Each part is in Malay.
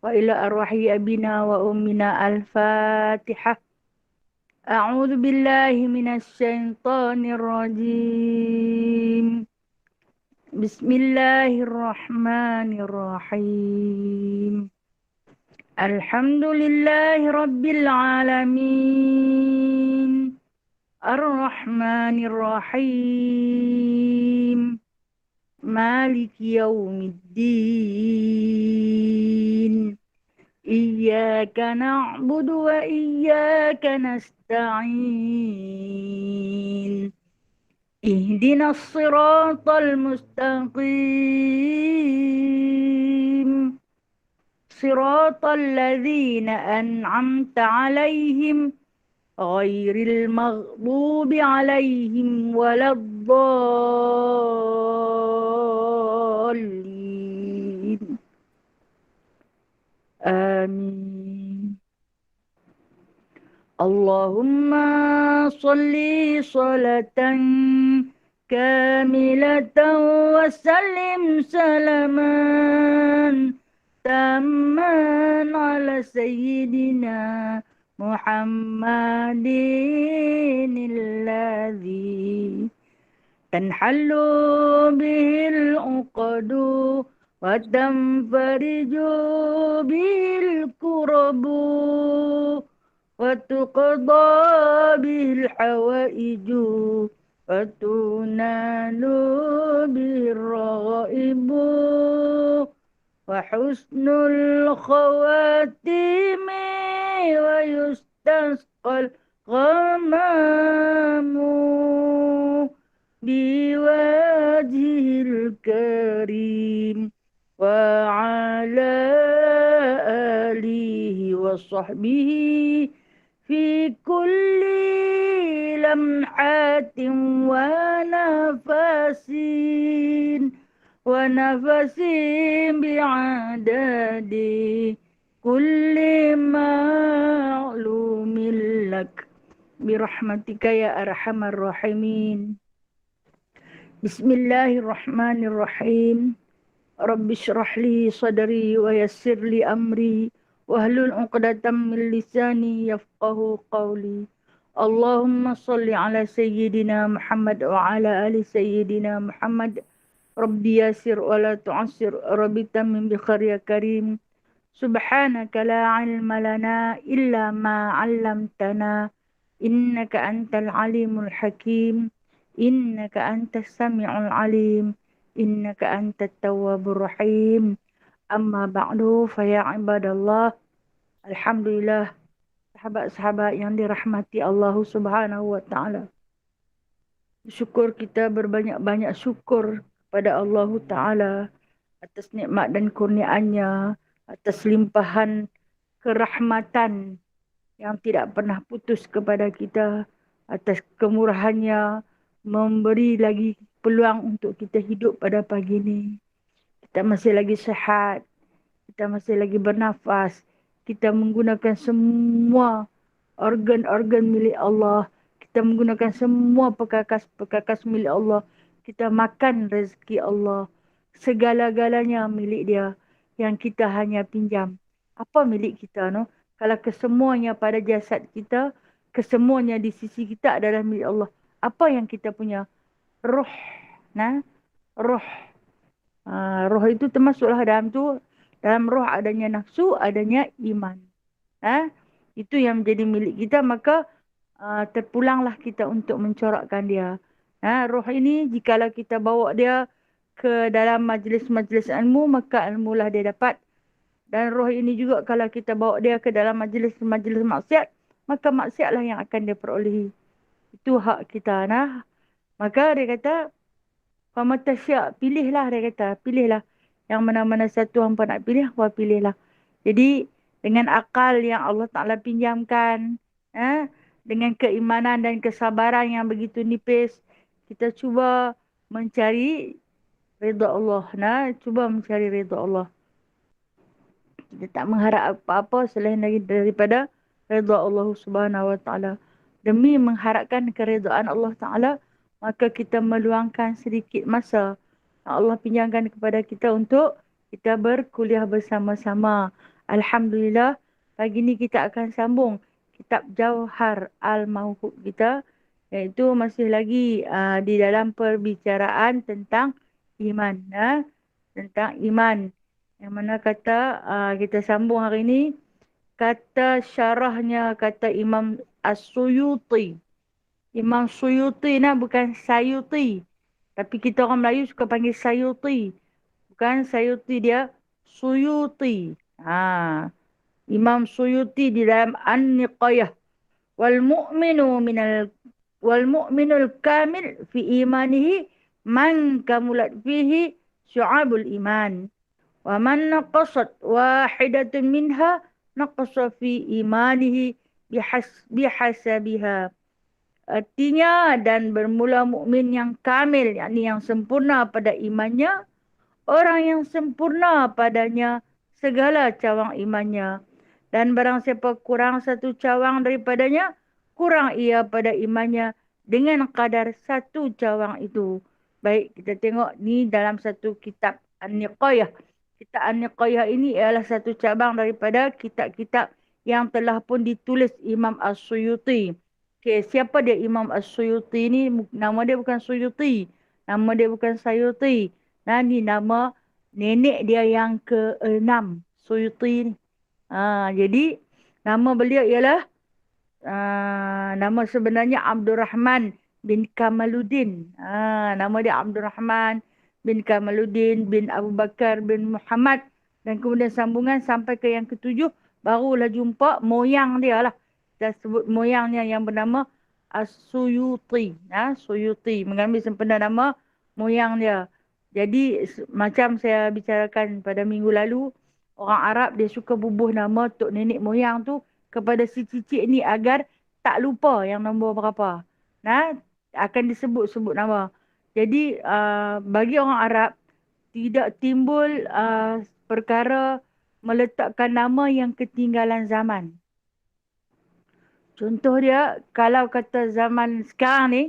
وإلى أرواح أبينا وأمنا الفاتحة. أعوذ بالله من الشيطان الرجيم. بسم الله الرحمن الرحيم. الحمد لله رب العالمين الرحمن الرحيم مالك يوم الدين إياك نعبد وإياك نستعين اهدنا الصراط المستقيم صراط الذين أنعمت عليهم غير المغضوب عليهم ولا الضالين آمين. اللهم صل صلاة كاملة وسلم سلاما تاما على سيدنا محمد الذي تنحل به العقد وتنفرج به الكرب وتقضى به الحوائج وتنال به الرغائب وحسن الخواتيم ويستسقى الغمام بوجهه الكريم وعلى آله وصحبه في كل لمحة ونفس بعدد كل معلوم لك برحمتك يا أرحم الراحمين. بسم الله الرحمن الرحيم. رب اشرح لي صدري ويسر لي أمري واحلل عقدة من لساني يفقه قولي. اللهم صل على سيدنا محمد وعلى آل سيدنا محمد. ربي يسر ولا تعسر، ربي تمم بخير يا كريم. سبحانك لا علم لنا إلا ما علمتنا إنك أنت العليم الحكيم. إنك أنت السميع العليم. إنك أنت التواب الرحيم. Amma ba'du fa ya ibadallah. Alhamdulillah, sahabat-sahabat yang dirahmati Allah Subhanahu wa taala. Bersyukur, kita berbanyak-banyak syukur kepada Allah taala atas nikmat dan kurniaannya, atas limpahan kerahmatan yang tidak pernah putus kepada kita, atas kemurahannya memberi lagi peluang untuk kita hidup pada pagi ini. Kita masih lagi sehat, kita masih lagi bernafas, kita menggunakan semua organ-organ milik Allah, kita menggunakan semua perkakas-perkakas milik Allah, kita makan rezeki Allah, segala-galanya milik dia yang kita hanya pinjam. Apa milik kita, no? Kalau kesemuanya pada jasad kita, kesemuanya di sisi kita adalah milik Allah. Apa yang kita punya? Roh, nah, roh. Roh itu termasuklah dalam roh adanya nafsu, adanya iman. Itu yang menjadi milik kita, maka terpulanglah kita untuk mencorakkan dia. Roh ini jikalau kita bawa dia ke dalam majlis-majlis ilmu, maka ilmulah dia dapat. Dan roh ini juga kalau kita bawa dia ke dalam majlis-majlis maksiat, maka maksiatlah yang akan dia perolehi. Itu hak kita. Maka dia kata, Famatasya, pilihlah, dia kata, pilihlah. Yang mana-mana satu hampa nak pilih, hampa pilihlah. Jadi, dengan akal yang Allah Ta'ala pinjamkan, dengan keimanan dan kesabaran yang begitu nipis, kita cuba mencari redha Allah. Cuba mencari redha Allah. Kita tak mengharap apa-apa selain daripada redha Allah Subhanahu Wa Ta'ala. Demi mengharapkan keredaan Allah Ta'ala, maka kita meluangkan sedikit masa Allah pinjamkan kepada kita untuk kita berkuliah bersama-sama. Alhamdulillah, pagi ni kita akan sambung kitab Jauhar Al-Mawhub kita, iaitu masih lagi di dalam perbicaraan tentang iman. Tentang iman. Yang mana kata kita sambung hari ni, kata syarahnya kata Imam As-Suyuti. Imam Suyuti bukan Sayuti. Tapi kita orang Melayu suka panggil Sayuti. Bukan Sayuti, dia Suyuti. Imam Suyuti di dalam An-Niqayah. Wal mu'minu minal wal mu'minul kamil fi imanihi man kamulat fihi syu'abul iman. Wa man naqasat wahidatun minha naqasa fi imanihi bihasabiha. Artinya, dan bermula mukmin yang kamil, yakni yang sempurna pada imannya, orang yang sempurna padanya segala cawang imannya. Dan barang siapa kurang satu cawang daripadanya, kurang ia pada imannya dengan kadar satu cawang itu. Baik, kita tengok ni dalam satu kitab An-Niqayah. Kitab An-Niqayah ini ialah satu cabang daripada kitab-kitab yang telah pun ditulis Imam As-Suyuti. Okay, siapa dia Imam As-Suyuti ni? Nama dia bukan Suyuti. Nama dia bukan Sayuti. Nah, ni nama nenek dia yang ke-6, Suyuti ni. Jadi, nama beliau ialah, nama sebenarnya Abdul Rahman bin Kamaluddin. Nama dia Abdul Rahman bin Kamaluddin bin Abu Bakar bin Muhammad. Dan kemudian sambungan sampai ke yang ke-7, barulah jumpa moyang dia lah. Kita sebut moyangnya yang bernama As-Suyuti. Suyuti mengambil sempena nama moyang dia. Jadi macam saya bicarakan pada minggu lalu, orang Arab dia suka bubuh nama tok nenek moyang tu kepada si cicit ni agar tak lupa yang nombor berapa. Akan disebut-sebut nama. Jadi bagi orang Arab tidak timbul perkara meletakkan nama yang ketinggalan zaman. Contoh dia, kalau kata zaman sekarang ni,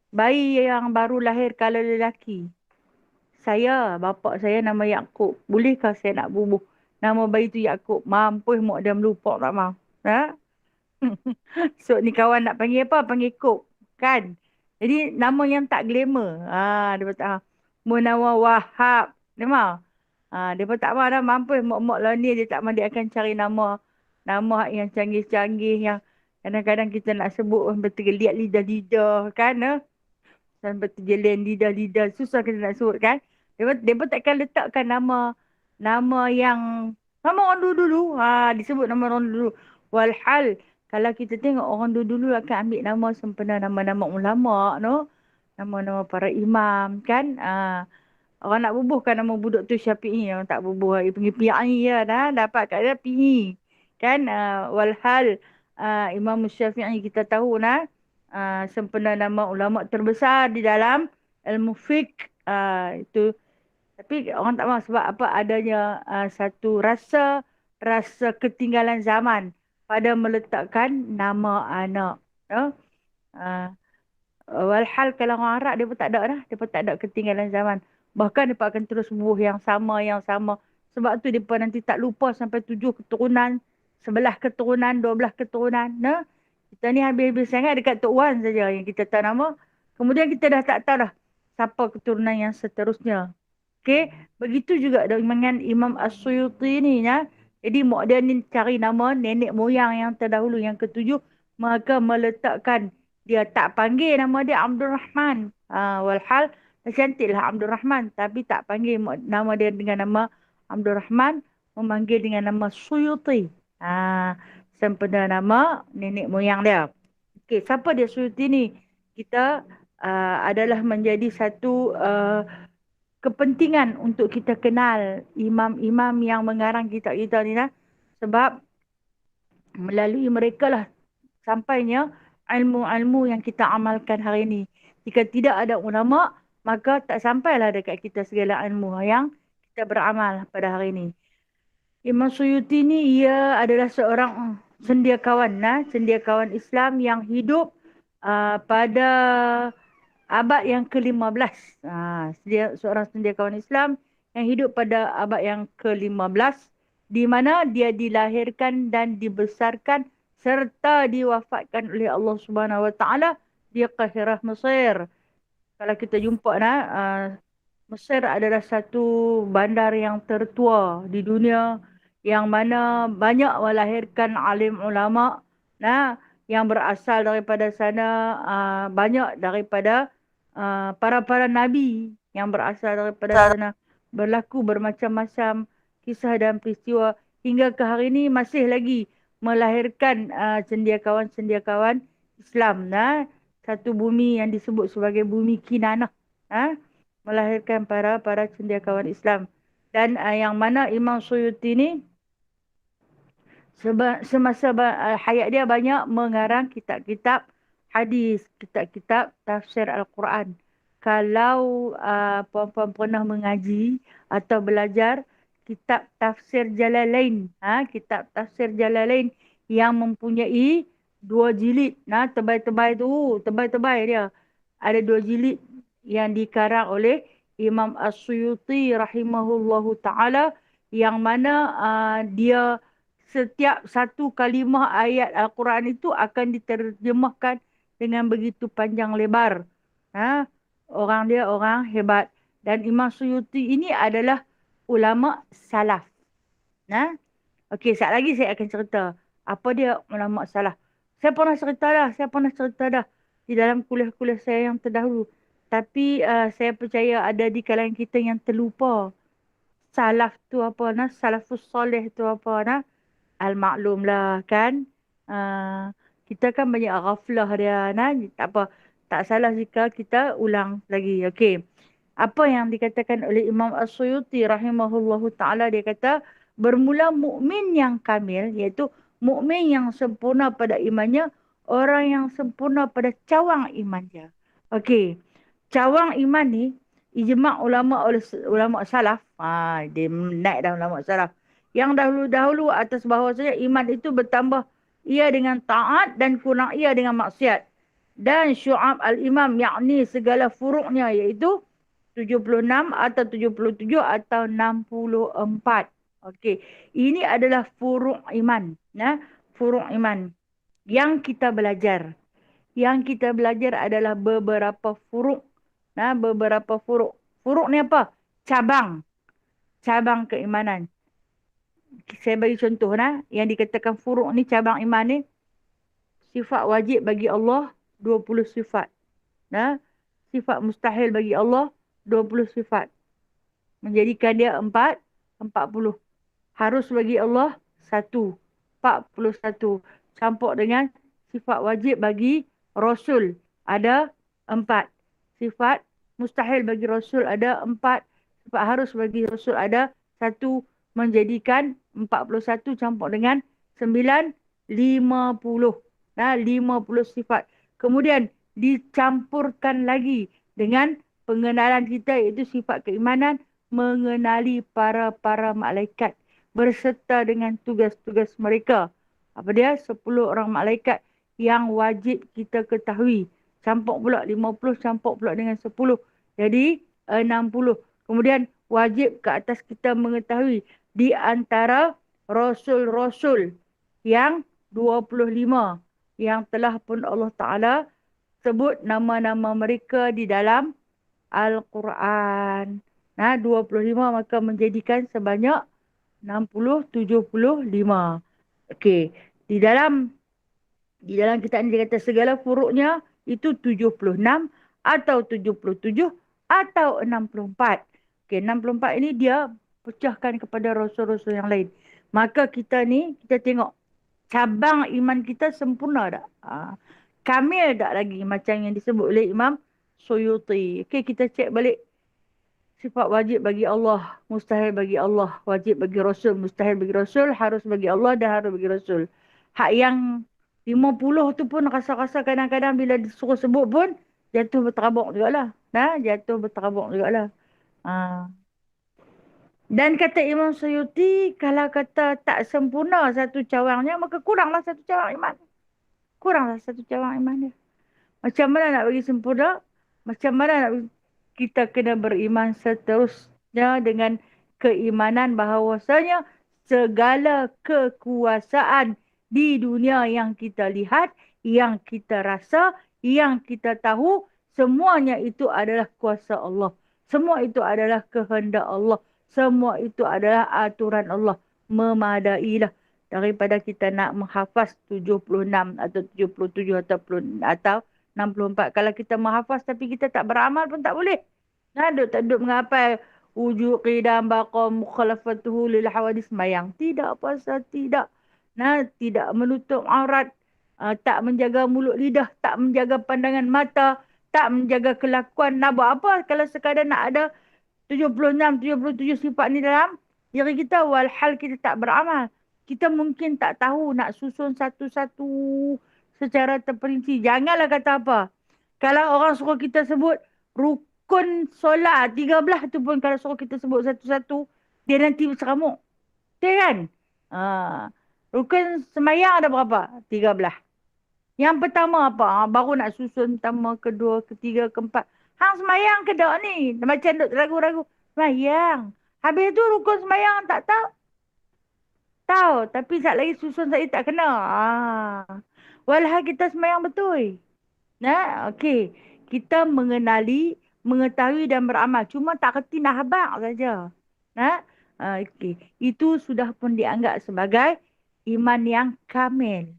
bayi yang baru lahir kalau lelaki, bapak saya nama Yaakob. Bolehkah saya nak bubuh nama bayi tu Yaakob? Mampus mak dia melupak tak mau. So ni kawan nak panggil apa? Panggil Kob. Kan? Jadi nama yang tak glamour. Dia kata, nama Wahab. Dia mau. Dia pun tak mau dah. Mampus mak-mak lah ni. Dia tak mau, dia akan cari nama yang canggih-canggih, yang kadang-kadang kita nak sebut bertergeliat lidah-lidah. Kan? Sampai terjelin lidah-lidah. Susah kita nak sebut kan. Dia pun takkan letakkan nama yang nama orang dulu-dulu. Disebut nama orang dulu. Walhal, kalau kita tengok orang dulu-dulu akan ambil nama sempena nama-nama ulama, no? Nama-nama para imam, kan? Orang nak bubuhkan nama budak tu Syafi'i. Orang tak bubuh. Dia panggil Pi'i ya. Dapat kat dia Pi'i. Kan? Walhal, Imam Syafi'i kita tahu sempena nama ulama terbesar di dalam ilmu fiqh. Itu. Tapi orang tak mahu sebab apa, adanya satu rasa ketinggalan zaman pada meletakkan nama anak. Walhal kalau orang Arab dia pun tak ada dah. Dia pun tak ada ketinggalan zaman. Bahkan dia akan terus bubuh yang sama. Sebab tu dia pun nanti tak lupa sampai 7 keturunan, 11 keturunan, 12 keturunan. Kita ni habis-habis sangat dekat Tok Wan saja yang kita tahu nama. Kemudian kita dah tak tahu dah siapa keturunan yang seterusnya. Okey, begitu juga dengan Imam As-Suyuti ni. Jadi mak dia ni cari nama nenek moyang yang terdahulu, yang ke-7. Maka meletakkan, dia tak panggil nama dia Abdul Rahman. Walhal, cantiklah Abdul Rahman. Tapi tak panggil nama dia dengan nama Abdul Rahman. Memanggil dengan nama Suyuti. Sempena nama nenek moyang dia. Okey, siapa dia Suyuti ni? Kita adalah menjadi satu kepentingan untuk kita kenal imam-imam yang mengarang kitab-kitab ni. Sebab melalui mereka lah sampainya ilmu-ilmu yang kita amalkan hari ini. Jika tidak ada ulama, maka tak sampailah dekat kita segala ilmu yang kita beramal pada hari ini. Imam Suyuti ni, ia adalah seorang cendekiawan Islam yang hidup pada abad yang ke-15. Dia seorang cendekiawan Islam yang hidup pada abad yang ke-15. di mana dia dilahirkan dan dibesarkan serta diwafatkan oleh Allah Subhanahu Wa Taala di Qahirah Mesir. Kalau kita jumpa Mesir adalah satu bandar yang tertua di dunia yang mana banyak melahirkan alim ulama yang berasal daripada sana, banyak daripada para-para nabi yang berasal daripada sana, berlaku bermacam-macam kisah dan peristiwa hingga ke hari ini masih lagi melahirkan cendekiawan-cendekiawan Islam. Satu bumi yang disebut sebagai bumi Kinanah. Melahirkan para cendekiawan Islam. Dan yang mana Imam Suyuti ni semasa hayat dia banyak mengarang kitab-kitab hadis, kitab-kitab tafsir Al-Quran. Kalau puan-puan pernah mengaji atau belajar kitab tafsir Jalalain, kitab tafsir Jalalain yang mempunyai 2 jilid, tebal-tebal tu, tebal-tebal dia. Ada 2 jilid yang dikarang oleh Imam As-Suyuti rahimahullahu ta'ala, yang mana dia setiap satu kalimah ayat Al-Quran itu akan diterjemahkan dengan begitu panjang lebar. Orang dia orang hebat. Dan Imam Suyuti ini adalah ulama salaf. Okey, sekejap lagi saya akan cerita apa dia ulama salaf. Saya pernah cerita dah di dalam kuliah-kuliah saya yang terdahulu. Tapi saya percaya ada di kalangan kita yang terlupa. Salaf tu apa? Salafus soleh tu apa? Al-maklum lah kan. Kita kan banyak ghaflah dia. Tak apa. Tak salah jika kita ulang lagi. Okey. Apa yang dikatakan oleh Imam As-Suyuti rahimahullahu ta'ala, dia kata, bermula mukmin yang kamil, iaitu mukmin yang sempurna pada imannya, orang yang sempurna pada cawang iman dia. Okey. Cawang iman ni, ijma' ulama oleh ulama salaf. Dia naik dah ulama salaf. Yang dahulu-dahulu atas bahawasanya iman itu bertambah ia dengan taat dan kurang ia dengan maksiat. Dan syu'ab al-imam, yakni segala furuknya, iaitu 76 atau 77 atau 64. Okey, ini adalah furuk iman. Furuk iman yang kita belajar. Yang kita belajar adalah beberapa furuk. Beberapa furuk. Furuk ni apa? Cabang. Cabang keimanan. Saya bagi contoh yang dikatakan furuk ni, cabang iman ni, sifat wajib bagi Allah 20 sifat. Sifat mustahil bagi Allah 20 sifat. Menjadikan dia 40. Harus bagi Allah 1, 41. Campur dengan sifat wajib bagi Rasul ada 4. Sifat mustahil bagi Rasul ada 4. Sifat harus bagi Rasul ada 1. Menjadikan 41 campur dengan 9, 50. 50 sifat. Kemudian dicampurkan lagi dengan pengenalan kita, iaitu sifat keimanan, mengenali para malaikat berserta dengan tugas-tugas mereka. Apa dia? 10 orang malaikat yang wajib kita ketahui. Campur pula 50, campur pula dengan 10. Jadi 60. Kemudian wajib ke atas kita mengetahui di antara Rasul-Rasul yang 25 yang telah pun Allah Ta'ala sebut nama-nama mereka di dalam Al-Quran. 25 maka menjadikan sebanyak 60, 75. Okey. Di dalam kitab ini dia kata segala furuknya itu 76 atau 77 atau 64. Okey, 64 ini dia pecahkan kepada rasul-rasul yang lain. Maka kita tengok cabang iman kita sempurna tak? Kamil tak lagi macam yang disebut oleh Imam Suyuti. Okey, kita cek balik. Sifat wajib bagi Allah, mustahil bagi Allah. Wajib bagi Rasul, mustahil bagi Rasul, harus bagi Allah dan harus bagi Rasul. Hak yang 50 tu pun rasa-rasa kadang-kadang bila disuruh sebut pun jatuh berterabuk jugalah. Jatuh berterabuk jugalah. Dan kata Imam Suyuti, kalau kata tak sempurna satu cawangnya, maka kuranglah satu cawang iman. Kuranglah satu cawang iman dia. Macam mana nak bagi sempurna? Macam mana nak bagi? Kita kena beriman seterusnya dengan keimanan bahawasanya segala kekuasaan di dunia yang kita lihat, yang kita rasa, yang kita tahu, semuanya itu adalah kuasa Allah. Semua itu adalah kehendak Allah. Semua itu adalah aturan Allah. Memadailah daripada kita nak menghafaz 76 atau 77 atau 64. Kalau kita menghafaz tapi kita tak beramal pun tak boleh. Nah, tak duduk menghafal wujud qidam baqa mukhalafatuhu lil hawadis mayang. Tidak puasa, tidak. Nah, tidak menutup aurat, tak menjaga mulut lidah, tak menjaga pandangan mata, tak menjaga kelakuan. Nak buat apa kalau sekadar nak ada 76, 77 sifat ni dalam diri kita, walhal kita tak beramal. Kita mungkin tak tahu nak susun satu-satu secara terperinci. Janganlah kata apa. Kalau orang suruh kita sebut rukun solat 13 tu pun kalau suruh kita sebut satu-satu, dia nanti berseramuk. Betul kan? Rukun semayang ada berapa? 13. Yang pertama apa? Baru nak susun pertama, kedua, ketiga, keempat. Hang semayang ke tak ni? Macam duk ragu-ragu. Semayang. Habis tu rukun semayang tak tahu. Tahu. Tapi sat lagi susun saya tak kena. Walhal kita semayang betul. Nah, okey. Kita mengenali, mengetahui dan beramal. Cuma tak kerti nak habaq saja. Nah, okey. Itu sudah pun dianggap sebagai iman yang kamil.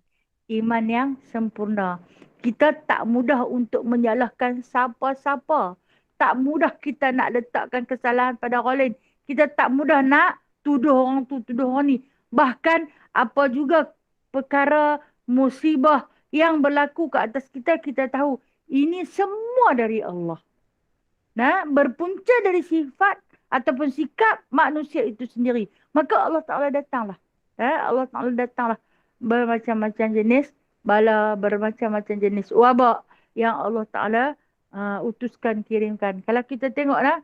Iman yang sempurna. Kita tak mudah untuk menyalahkan siapa-siapa. Tak mudah kita nak letakkan kesalahan pada orang lain. Kita tak mudah nak tuduh orang tu, tuduh orang ni. Bahkan apa juga perkara musibah yang berlaku ke atas kita, kita tahu ini semua dari Allah. Nah, berpunca dari sifat ataupun sikap manusia itu sendiri. Maka Allah Ta'ala datanglah. Allah Ta'ala datanglah. Bermacam-macam jenis bala, bermacam-macam jenis wabak yang Allah Ta'ala utuskan, kirimkan. Kalau kita tengoklah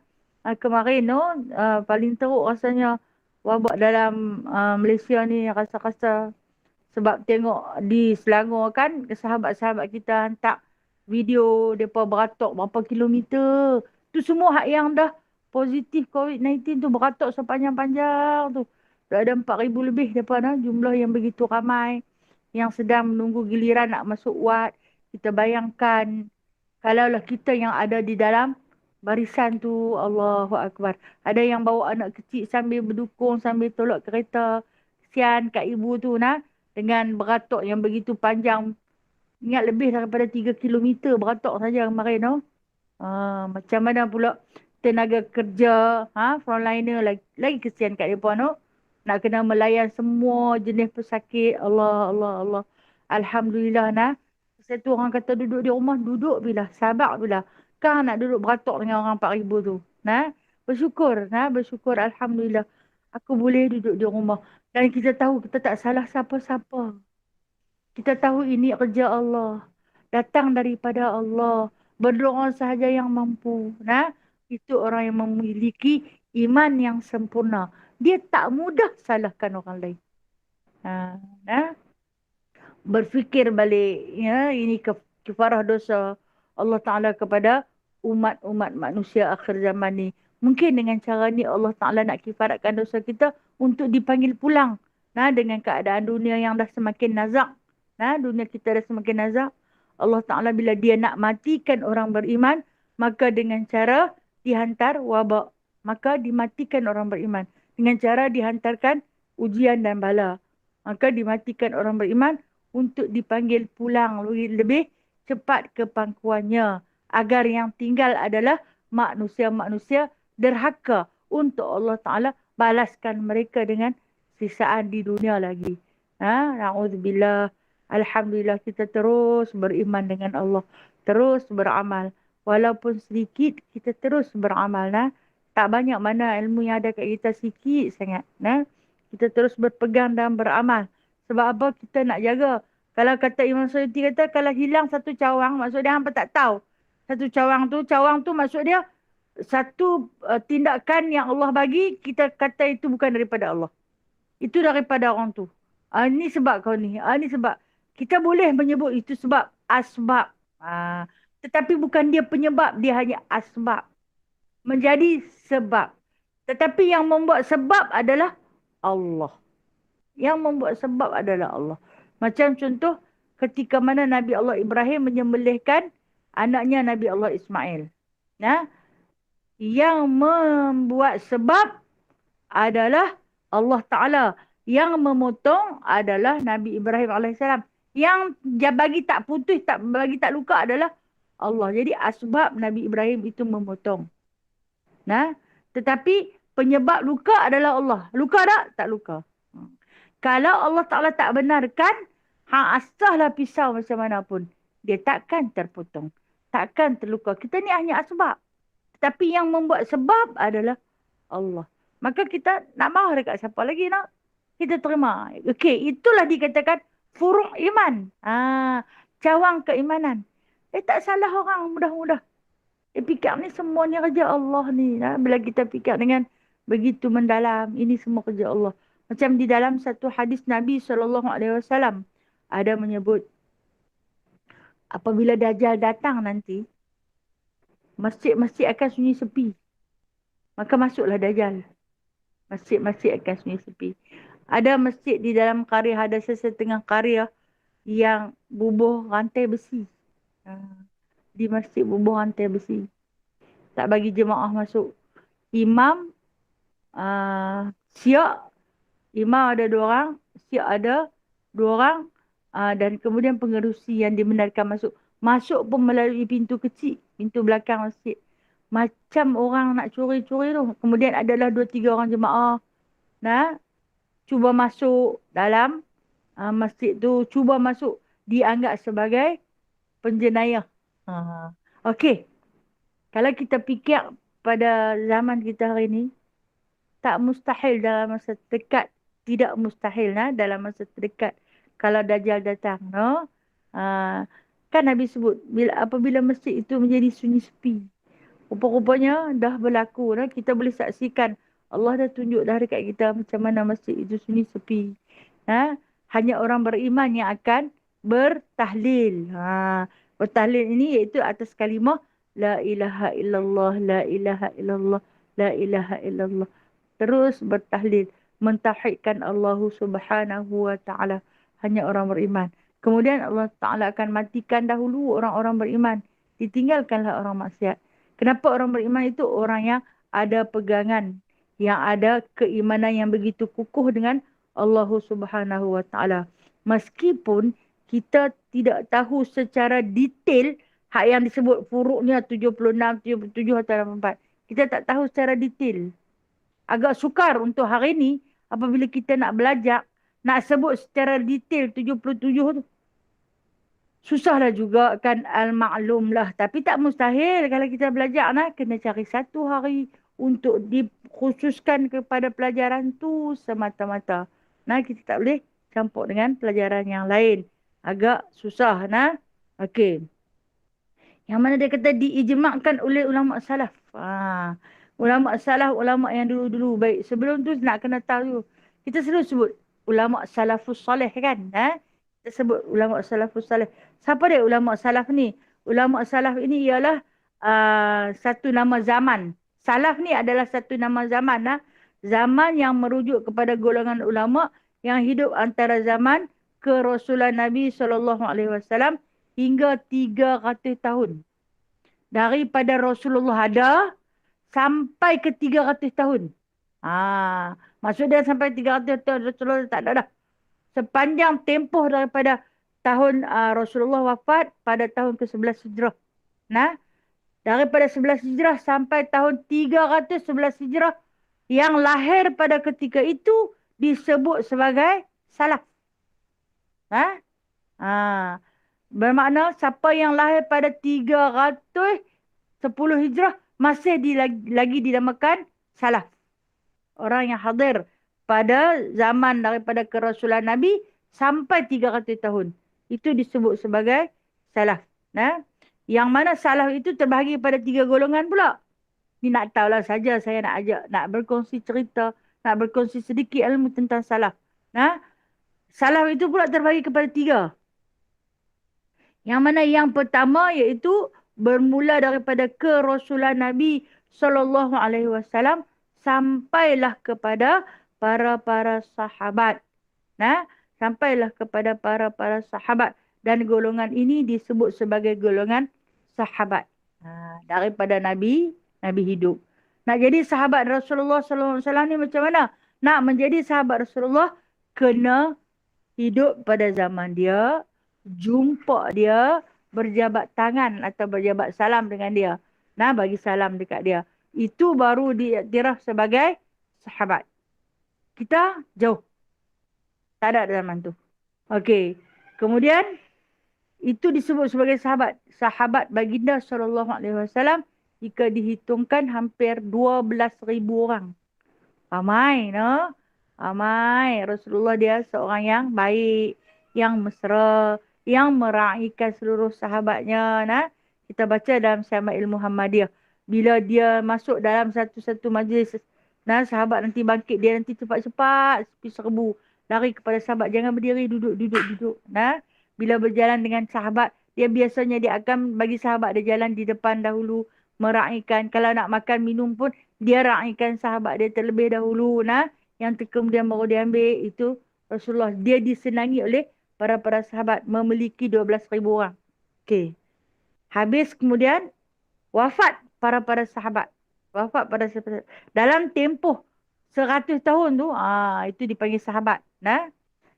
kemarin paling teruk rasanya wabak dalam Malaysia ni, rasa-rasa sebab tengok di Selangor kan, sahabat-sahabat kita hantar video mereka beratok berapa kilometer. Tu semua hak yang dah positif COVID-19 tu beratok sepanjang-panjang tu. Dah ada 4,000 lebih daripada jumlah yang begitu ramai yang sedang menunggu giliran nak masuk wad. Kita bayangkan kalaulah kita yang ada di dalam barisan tu, Allahu Akbar. Ada yang bawa anak kecil sambil berdukung, sambil tolak kereta. Kesian kat ibu tu dengan beratok yang begitu panjang. Ingat lebih daripada 3 kilometer beratok saja kemarin tu. Macam mana pula tenaga kerja, frontliner lagi kesian kat mereka tu. Nak kena melayan semua jenis pesakit. Allah. Alhamdulillah Satu orang kata duduk di rumah, duduk bila, sabar bila. Kan nak duduk beratok dengan orang 4,000 tu. Bersyukur. Alhamdulillah. Aku boleh duduk di rumah. Dan kita tahu kita tak salah siapa-siapa. Kita tahu ini kerja Allah. Datang daripada Allah. Berdoa sahaja yang mampu. Itu orang yang memiliki iman yang sempurna. Dia tak mudah salahkan orang lain. Berfikir balik, ini kafarah dosa Allah Ta'ala kepada umat-umat manusia akhir zaman ni. Mungkin dengan cara ni Allah Ta'ala nak kifaratkan dosa kita untuk dipanggil pulang. Dengan keadaan dunia yang dah semakin nazak. Dunia kita dah semakin nazak. Allah Ta'ala bila dia nak matikan orang beriman, maka dengan cara dihantar wabak. Maka dimatikan orang beriman. Dengan cara dihantarkan ujian dan bala. Maka dimatikan orang beriman untuk dipanggil pulang lebih cepat ke pangkuannya. Agar yang tinggal adalah manusia-manusia derhaka untuk Allah Ta'ala balaskan mereka dengan sisaan di dunia lagi. Na'udzubillah. Alhamdulillah kita terus beriman dengan Allah. Terus beramal. Walaupun sedikit kita terus beramal. Tak banyak mana ilmu yang ada kat kita, sikit sangat. Kita terus berpegang dan beramal. Sebab apa? Kita nak jaga. Kalau kata Imam Suyuti kata, kalau hilang satu cawang, maksud dia hampa tak tahu. Satu cawang tu maksud dia, satu tindakan yang Allah bagi, kita kata itu bukan daripada Allah. Itu daripada orang tu. Ini sebab kau ni. Ini sebab. Kita boleh menyebut itu sebab asbab. Tetapi bukan dia penyebab, dia hanya asbab. Menjadi sebab. Tetapi yang membuat sebab adalah Allah. Yang membuat sebab adalah Allah. Macam contoh ketika mana Nabi Allah Ibrahim menyembelihkan anaknya Nabi Allah Ismail. Nah, yang membuat sebab adalah Allah Ta'ala. Yang memotong adalah Nabi Ibrahim AS. Yang dia bagi tak putus, bagi tak luka adalah Allah. Jadi asbab Nabi Ibrahim itu memotong. Nah, tetapi penyebab luka adalah Allah. Luka tak? Tak luka. Kalau Allah Ta'ala tak benarkan, asahlah pisau macam mana pun. Dia takkan terpotong. Takkan terluka. Kita ni hanya asbab. Tapi yang membuat sebab adalah Allah. Maka kita nak marah dekat siapa lagi nak? Kita terima. Okey, itulah dikatakan furuk iman. Cawang keimanan. Tak salah orang mudah-mudah. Fikir ni semua ni kerja Allah ni. Bila kita fikir dengan begitu mendalam, ini semua kerja Allah. Macam di dalam satu hadis Nabi SAW ada menyebut, apabila Dajjal datang nanti, masjid-masjid akan sunyi sepi. Maka masuklah Dajjal. Masjid-masjid akan sunyi sepi. Ada masjid di dalam karya, ada sesetengah karya yang bubuh rantai besi. Di masjid bubuh rantai besi. Tak bagi jemaah masuk. Imam Syiah, imam ada 2 orang, Syiah ada 2 orang, dan kemudian pengerusi yang dibenarkan masuk. Masuk pun melalui pintu kecil, pintu belakang masjid. Macam orang nak curi-curi tu. Kemudian adalah 2-3 orang jemaah. Cuba masuk dalam masjid tu. Cuba masuk. Dianggap sebagai penjenayah. Okey. Kalau kita fikir pada zaman kita hari ni, tak mustahil dalam masa terdekat. Tidak mustahil dalam masa terdekat. Kalau Dajjal datang. Kan Nabi sebut, apabila masjid itu menjadi sunyi sepi. Rupa-rupanya dah berlaku. Kita boleh saksikan. Allah dah tunjuk dah dekat kita macam mana masjid itu sunyi sepi. Hanya orang beriman yang akan bertahlil. Bertahlil ini iaitu atas kalimah La ilaha illallah, la ilaha illallah, la ilaha illallah. Terus bertahlil. Mentauhidkan Allah Subhanahu wa ta'ala. Hanya orang beriman. Kemudian Allah Ta'ala akan matikan dahulu orang-orang beriman. Ditinggalkanlah orang maksiat. Kenapa orang beriman itu? Orang yang ada pegangan. Yang ada keimanan yang begitu kukuh dengan Allah Subhanahu wa ta'ala. Meskipun kita tidak tahu secara detail hak yang disebut furuknya 76, 77 atau 84. Kita tak tahu secara detail. Agak sukar untuk hari ni apabila kita nak belajar, nak sebut secara detail 77 tu. Susahlah juga kan al-ma'lum lah. Tapi tak mustahil kalau kita belajar kena cari 1 hari untuk dikhususkan kepada pelajaran tu semata-mata. Kita tak boleh campur dengan pelajaran yang lain. Agak susah. Okey. Yang mana dia kata diijma'kan oleh ulama salaf. Ulama salaf, ulama yang dulu-dulu. Baik, sebelum tu nak kena tahu. Kita selalu sebut ulama salafus salih kan. Kita sebut ulama salafus salih. Siapa dia ulama salaf ni? Ulama salaf ini ialah satu nama zaman. Salaf ni adalah satu nama zaman. Zaman yang merujuk kepada golongan ulama yang hidup antara zaman kerasulan Nabi SAW hingga 300 tahun. Daripada Rasulullah ada sampai ke 300 tahun. Maksudnya sampai 300 tahun Rasulullah tak ada dah. Sepanjang tempoh daripada tahun Rasulullah wafat pada tahun ke-11 Hijrah. Daripada 11 Hijrah sampai tahun 311 Hijrah yang lahir pada ketika itu disebut sebagai salaf. Bermakna siapa yang lahir pada 310 Hijrah masih lagi dinamakan salaf. Orang yang hadir pada zaman daripada kerasulan Nabi sampai 300 tahun. Itu disebut sebagai salaf. Yang mana salaf itu terbahagi pada 3 golongan pula. Ni nak tahulah saja saya nak ajak, nak berkongsi cerita, nak berkongsi sedikit ilmu tentang salaf. Salaf itu pula terbahagi kepada 3. Yang mana yang pertama iaitu bermula daripada kerasulan Nabi SAW sampailah kepada para sahabat. Nah, sampailah kepada para sahabat. Dan golongan ini disebut sebagai golongan sahabat. Daripada Nabi, Nabi hidup. Nak jadi sahabat Rasulullah SAW ni macam mana? Nak menjadi sahabat Rasulullah, kena hidup pada zaman dia, jumpa dia, berjabat tangan atau berjabat salam dengan dia. Nah, bagi salam dekat dia. Itu baru diiktiraf sebagai sahabat. Kita jauh. Tak ada zaman tu. Okey. Kemudian, itu disebut sebagai sahabat. Sahabat baginda SAW jika dihitungkan hampir 12,000 orang. Ramai, no? Ramai. Rasulullah dia seorang yang baik, yang mesra, yang meraihkan seluruh sahabatnya. Nah, kita baca dalam Syama'il Muhammadiyah. Bila dia masuk dalam satu-satu majlis, nah, sahabat nanti bangkit, dia nanti cepat-cepat sepi serbu. Lari kepada sahabat, jangan berdiri, duduk. Nah, bila berjalan dengan sahabat, dia biasanya dia akan bagi sahabat dia jalan di depan dahulu, meraihkan. Kalau nak makan minum pun, dia raihkan sahabat dia terlebih dahulu. Nah, yang kemudian baru dia ambil itu Rasulullah. Dia disenangi oleh para sahabat, memiliki 12,000 orang. Okey. Habis kemudian wafat para sahabat. Wafat pada sahabat. Dalam tempoh 100 tahun tu, itu dipanggil sahabat. Nah,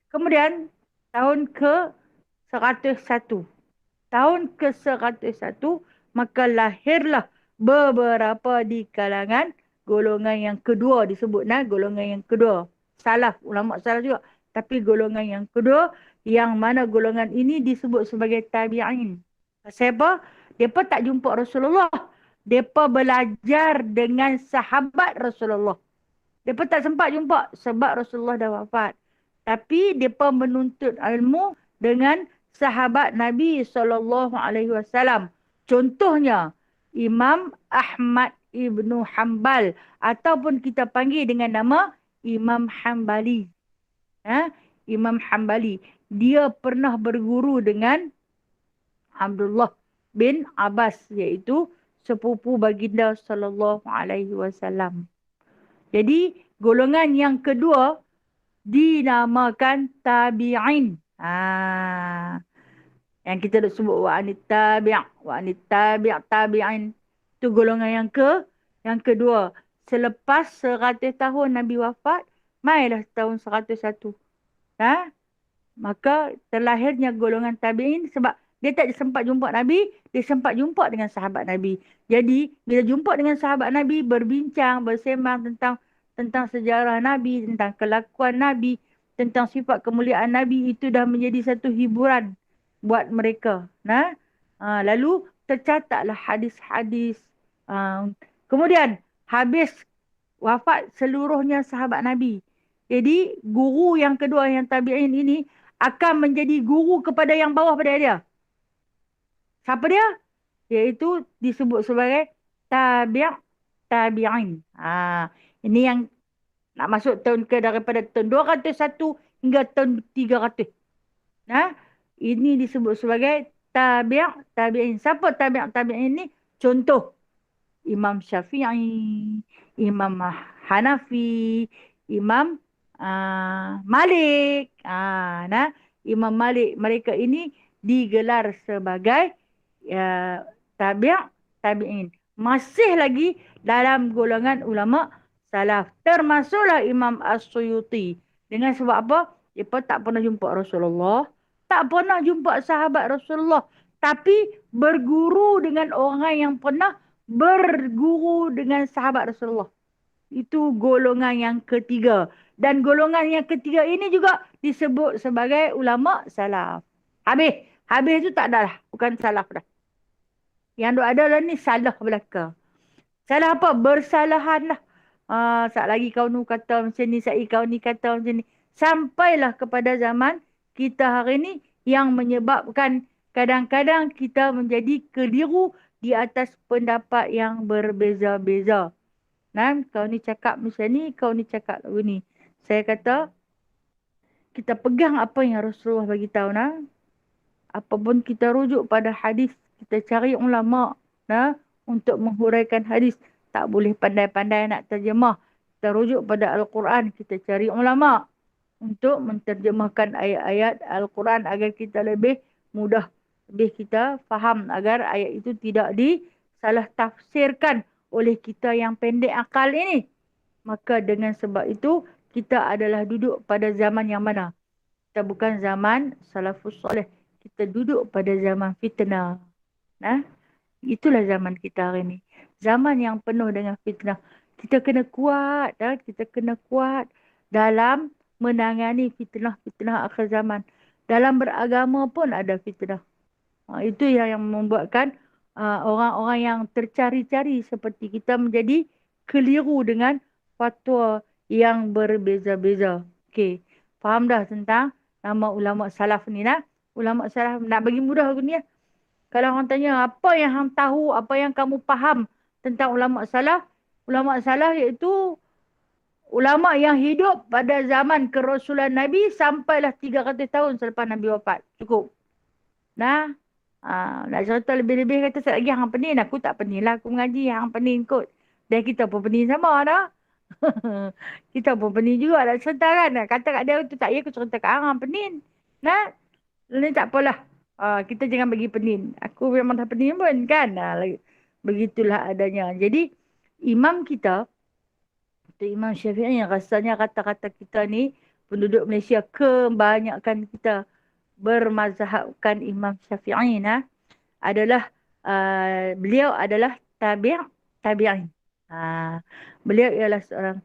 kemudian tahun ke-101. Tahun ke-101, maka lahirlah beberapa di kalangan golongan yang kedua disebut. Nah, golongan yang kedua. Salaf, ulama salaf juga. Tapi golongan yang kedua, yang mana golongan ini disebut sebagai tabi'in. Siapa? Mereka tak jumpa Rasulullah. Mereka belajar dengan sahabat Rasulullah. Mereka tak sempat jumpa sebab Rasulullah dah wafat. Tapi mereka menuntut ilmu dengan sahabat Nabi SAW. Contohnya, Imam Ahmad Ibnu Hanbal. Ataupun kita panggil dengan nama Imam Hanbali. Imam Hanbali. Dia pernah berguru dengan Abdullah bin Abbas, iaitu sepupu baginda SAW. Jadi, golongan yang kedua dinamakan tabi'in. Yang kita dah sebut wa'anit tabi'in. Itu golongan yang kedua. Selepas 100 tahun Nabi wafat, mailah tahun 101. Maka terlahirnya golongan tabi'in sebab dia tak sempat jumpa Nabi, dia sempat jumpa dengan sahabat Nabi. Jadi, bila jumpa dengan sahabat Nabi, berbincang, bersembang tentang sejarah Nabi, tentang kelakuan Nabi, tentang sifat kemuliaan Nabi, itu dah menjadi satu hiburan buat mereka. Lalu, tercatatlah hadis-hadis. Kemudian, habis wafat seluruhnya sahabat Nabi. Jadi, guru yang kedua, yang tabi'in ini, akan menjadi guru kepada yang bawah pada dia. Siapa dia? Iaitu disebut sebagai tabi'in. Ini yang nak masuk daripada tahun 201 hingga tahun 300. Ini disebut sebagai tabi'in. Siapa tabi'in ini? Contoh, Imam Syafi'i, Imam Hanafi, Imam Malik. Imam Malik, mereka ini digelar sebagai tabi'in. Masih lagi dalam golongan ulama salaf. Termasuklah Imam As-Suyuti. Dengan sebab apa? Mereka tak pernah jumpa Rasulullah. Tak pernah jumpa sahabat Rasulullah. Tapi berguru dengan orang yang pernah berguru dengan sahabat Rasulullah. Itu golongan yang ketiga. Dan golongan yang ketiga ini juga disebut sebagai ulama salaf. Habis tu tak ada lah. Bukan salaf dah. Yang ada lah ni salah belaka. Salah apa? Bersalahan lah. Sat lagi kau ni kata macam ni, sat kau ni kata macam ni. Sampailah kepada zaman kita hari ni yang menyebabkan kadang-kadang kita menjadi keliru di atas pendapat yang berbeza-beza. Kau ni cakap macam ni, kau ni cakap lagu ni. Saya kata, kita pegang apa yang Rasulullah bagi tahu. Apapun kita rujuk pada hadis, kita cari ulama untuk menghuraikan hadis. Tak boleh pandai-pandai nak terjemah. Kita rujuk pada Al-Quran, kita cari ulama. untuk menterjemahkan ayat-ayat Al-Quran agar kita lebih mudah, lebih kita faham, agar ayat itu tidak disalah tafsirkan oleh kita yang pendek akal ini. Maka dengan sebab itu, kita adalah duduk pada zaman yang mana? Kita bukan zaman salafus soleh. Kita duduk pada zaman fitnah. Nah, itulah zaman kita hari ini. Zaman yang penuh dengan fitnah. Kita kena kuat. Kita kena kuat dalam menangani fitnah-fitnah akhir zaman. Dalam beragama pun ada fitnah. Itu yang membuatkan orang-orang yang tercari-cari seperti kita menjadi keliru dengan fatwa yang berbeza-beza. Okey, faham dah tentang nama ulama salaf ni lah. Ulama salaf, nak bagi mudah aku ni lah. Kalau orang tanya apa yang hang tahu, apa yang kamu faham tentang ulama salaf iaitu ulama yang hidup pada zaman kerasulan Nabi sampailah 300 tahun selepas Nabi wafat. Cukup. Nah, nak cerita lebih-lebih kata lagi hang pening. Aku tak pening lah, aku mengaji, hang pening kot. Dan kita pun pening sama dah. Kita pun pening juga nak cerita kan. Kata kat dia tu tak ya, aku cerita kat hang pening. Nah, ni tak apalah. Kita jangan bagi pening. Aku memang dah pening pun kan. Begitulah adanya. Jadi, imam kita, itu Imam Syafi'i, yang rasanya kata-kata kita ni, penduduk Malaysia, kebanyakan kita bermazhabkan Imam Syafi'i adalah beliau adalah tabi'in. Beliau ialah seorang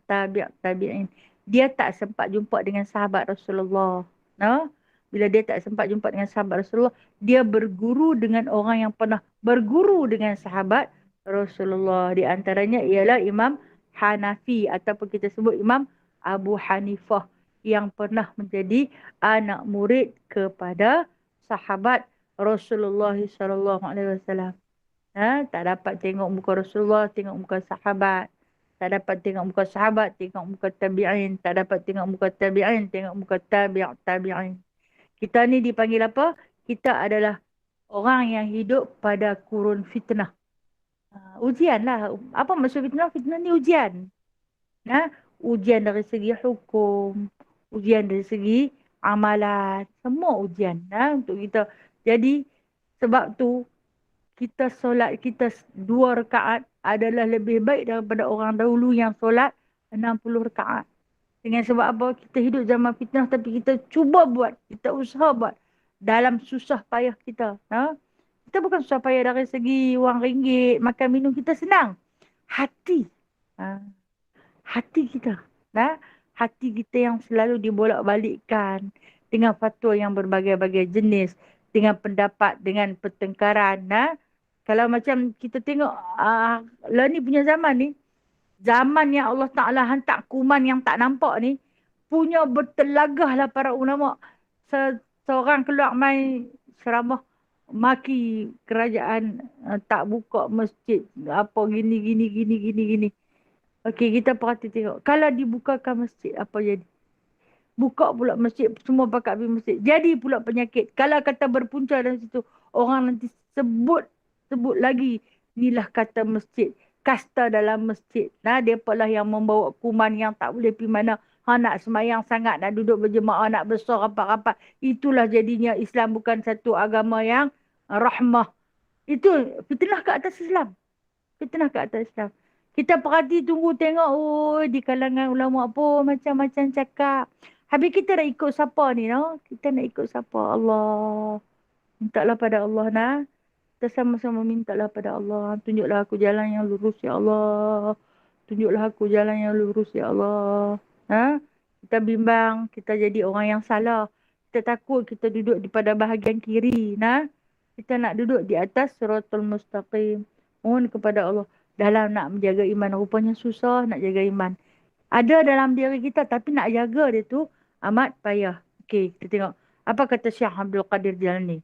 tabi'in. Dia tak sempat jumpa dengan sahabat Rasulullah. No? Bila dia tak sempat jumpa dengan sahabat Rasulullah, dia berguru dengan orang yang pernah berguru dengan sahabat Rasulullah. Di antaranya ialah Imam Hanafi ataupun kita sebut Imam Abu Hanifah yang pernah menjadi anak murid kepada sahabat Rasulullah sallallahu alaihi wasallam. Tak dapat tengok muka Rasulullah, tengok muka sahabat. Tak dapat tengok muka sahabat, tengok muka tabi'in. Tak dapat tengok muka tabi'in, tengok muka tabi'in. Kita ni dipanggil apa? Kita adalah orang yang hidup pada kurun fitnah. Ujian lah. Apa maksud fitnah? Fitnah ni ujian. Ujian dari segi hukum, ujian dari segi amalan, semua ujian untuk kita. Jadi sebab tu kita solat kita 2 rakaat adalah lebih baik daripada orang dahulu yang solat 60 rakaat. Dengan sebab apa? Kita hidup zaman fitnah tapi kita cuba buat, kita usaha buat dalam susah payah kita. Kita bukan susah payah dari segi wang ringgit, makan minum, kita senang. Hati. Hati kita. Hati kita yang selalu dibolak-balikkan dengan fatwa yang berbagai-bagai jenis, dengan pendapat, dengan pertengkaran. Kalau macam kita tengok lah ni punya zaman ni, zaman yang Allah Ta'ala hantar kuman yang tak nampak ni, punya bertelagahlah para ulama. Seorang keluar main ceramah, maki kerajaan tak buka masjid, apa gini. Okey, kita perhati tengok. Kalau dibukakan masjid, apa jadi? Buka pula masjid, semua pakat pergi masjid. Jadi pula penyakit. Kalau kata berpunca dalam situ, orang nanti sebut lagi, inilah kata masjid. Kasta dalam masjid. Mereka lah yang membawa kuman yang tak boleh pergi mana. Nak semayang sangat, nak duduk berjemaah, nak besar rapat-rapat. Itulah jadinya Islam bukan satu agama yang rahmah. Itu fitnah ke atas Islam. Fitnah ke atas Islam. Kita perhati, tunggu tengok, di kalangan ulama apa macam-macam cakap. Habis kita nak ikut siapa ni, no? Kita nak ikut siapa? Allah. Mintalah pada Allah, Kita sama-sama mintalah pada Allah. Tunjuklah aku jalan yang lurus, ya Allah. Tunjuklah aku jalan yang lurus, ya Allah. Kita bimbang, kita jadi orang yang salah. Kita takut kita duduk di pada bahagian kiri, Kita nak duduk di atas siratul mustaqim. Mohon kepada Allah. Dalam nak menjaga iman, rupanya susah nak jaga iman. Ada dalam diri kita tapi nak jaga dia tu amat payah. Okey, kita tengok. Apa kata Syekh Abdul Qadir Jalani?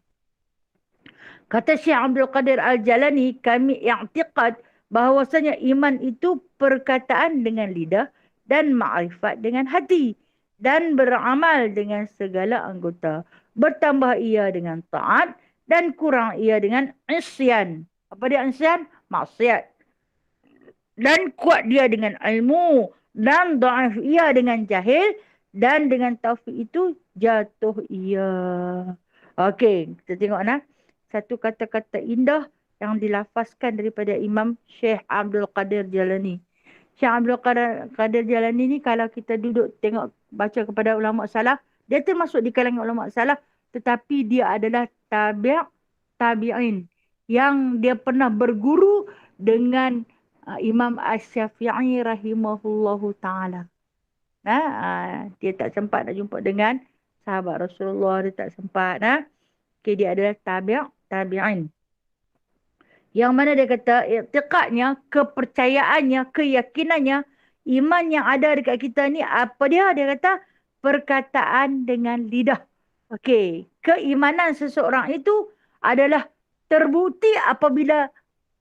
Kata Syekh Abdul Qadir Al-Jalani, kami i'tiqad bahawasanya iman itu perkataan dengan lidah dan ma'rifat dengan hati dan beramal dengan segala anggota. Bertambah ia dengan taat dan kurang ia dengan isyan. Apa dia isyan? Maksiat. Dan kuat dia dengan ilmu dan dhaif ia dengan jahil Dan dengan taufik itu jatuh ia. Okey, kita tengok nah. Satu kata-kata indah yang dilafazkan daripada Imam Syekh Abdul Qadir Jalani. Syekh Abdul Qadir Jalani ni kalau kita duduk tengok baca kepada ulama salaf, dia termasuk di kalangan ulama salaf tetapi dia adalah tabi'in yang dia pernah berguru dengan Imam Asy-Syafi'i rahimahullahu taala. Dia tak sempat nak jumpa dengan sahabat Rasulullah, dia tak sempat. Okay, dia adalah tabi'in. Yang mana dia kata, i'tiqadnya, kepercayaannya, keyakinannya, iman yang ada dekat kita ni, apa dia? Dia kata, perkataan dengan lidah. Okey, keimanan seseorang itu adalah terbukti apabila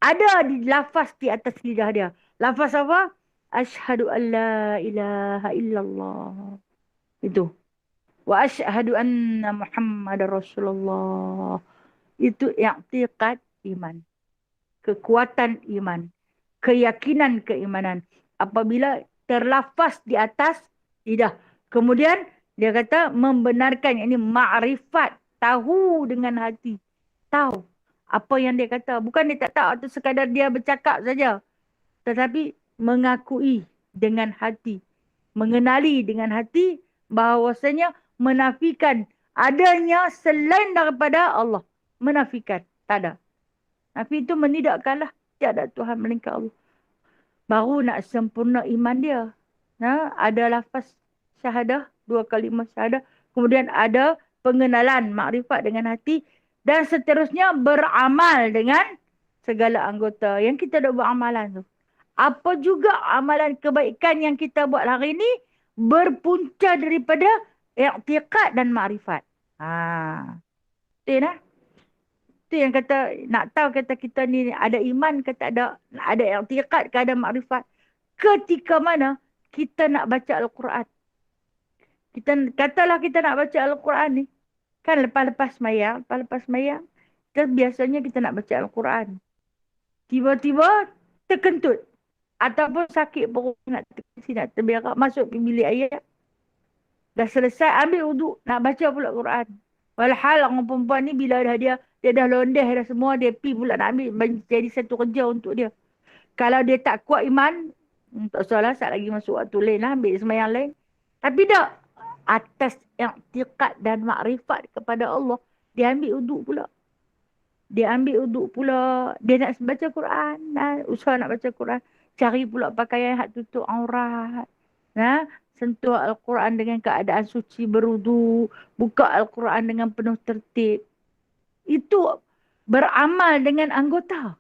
ada di lafaz di atas lidah dia. Lafaz apa? Asyhadu an la ilaha illallah. Itu. Wa asyhadu anna Muhammadar Rasulullah. Itu i'tiqad iman. Kekuatan iman, keyakinan keimanan apabila terlafaz di atas lidah. Kemudian dia kata membenarkan, ini ma'rifat, tahu dengan hati. Tahu apa yang dia kata. Bukan dia tak tahu atau sekadar dia bercakap saja. Tetapi mengakui dengan hati. Mengenali dengan hati bahawasanya menafikan adanya selain daripada Allah. Menafikan. Tak ada. Nafi itu menidakkanlah tiada Tuhan melainkan Allah. Baru nak sempurna iman dia. Ada lafaz syahadah, 2 kalimah syahadah. Kemudian ada pengenalan makrifat dengan hati. Dan seterusnya beramal dengan segala anggota. Yang kita dah buat amalan tu. Apa juga amalan kebaikan yang kita buat hari ini berpunca daripada i'tiqad dan makrifat. Betul tak? Itu yang kata, nak tahu kata kita ni ada iman ke tak ada, i'tiqad ke ada makrifat. Ketika mana kita nak baca Al-Quran. Katalah kita nak baca Al-Quran ni. Kan lepas-lepas semayang, kita biasanya kita nak baca Al-Quran. Tiba-tiba terkentut. Ataupun sakit perut nak terberak, masuk ke bilik ayat. Dah selesai ambil wuduk, nak baca pula Quran. Walhal orang perempuan ni bila dia dah londeh dah semua, dia pergi pula nak ambil, jadi satu kerja untuk dia. Kalau dia tak kuat iman, tak salah, saat lagi masuk waktu lain lah, ambil semayang lain. Tapi tak, atas i'tiqad dan makrifat kepada Allah, dia ambil uduk pula. Dia nak baca Quran, usaha nak baca Quran. Cari pula pakaian hak tutup aurat. Sentuh Al-Quran dengan keadaan suci berwudu. Buka Al-Quran dengan penuh tertib. Itu beramal dengan anggota.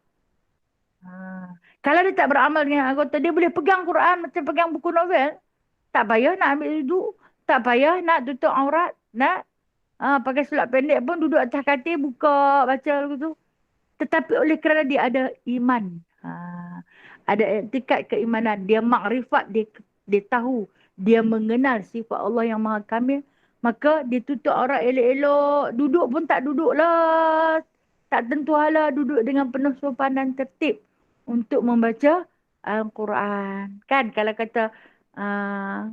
Kalau dia tak beramal dengan anggota, dia boleh pegang Quran macam pegang buku novel. Tak payah nak ambil duduk. Tak payah nak tutup aurat. Pakai seluar pendek pun duduk atas katil, buka, baca gitu. Tetapi oleh kerana dia ada iman. Ada i'tikad keimanan. Dia makrifat, dia tahu. Dia mengenal sifat Allah yang maha kamil. Maka dia tutup aurat elok-elok. Duduk pun tak duduk lah. Tak tentu hala duduk dengan penuh sopan dan tertib. Untuk membaca Al-Quran. Kan kalau kata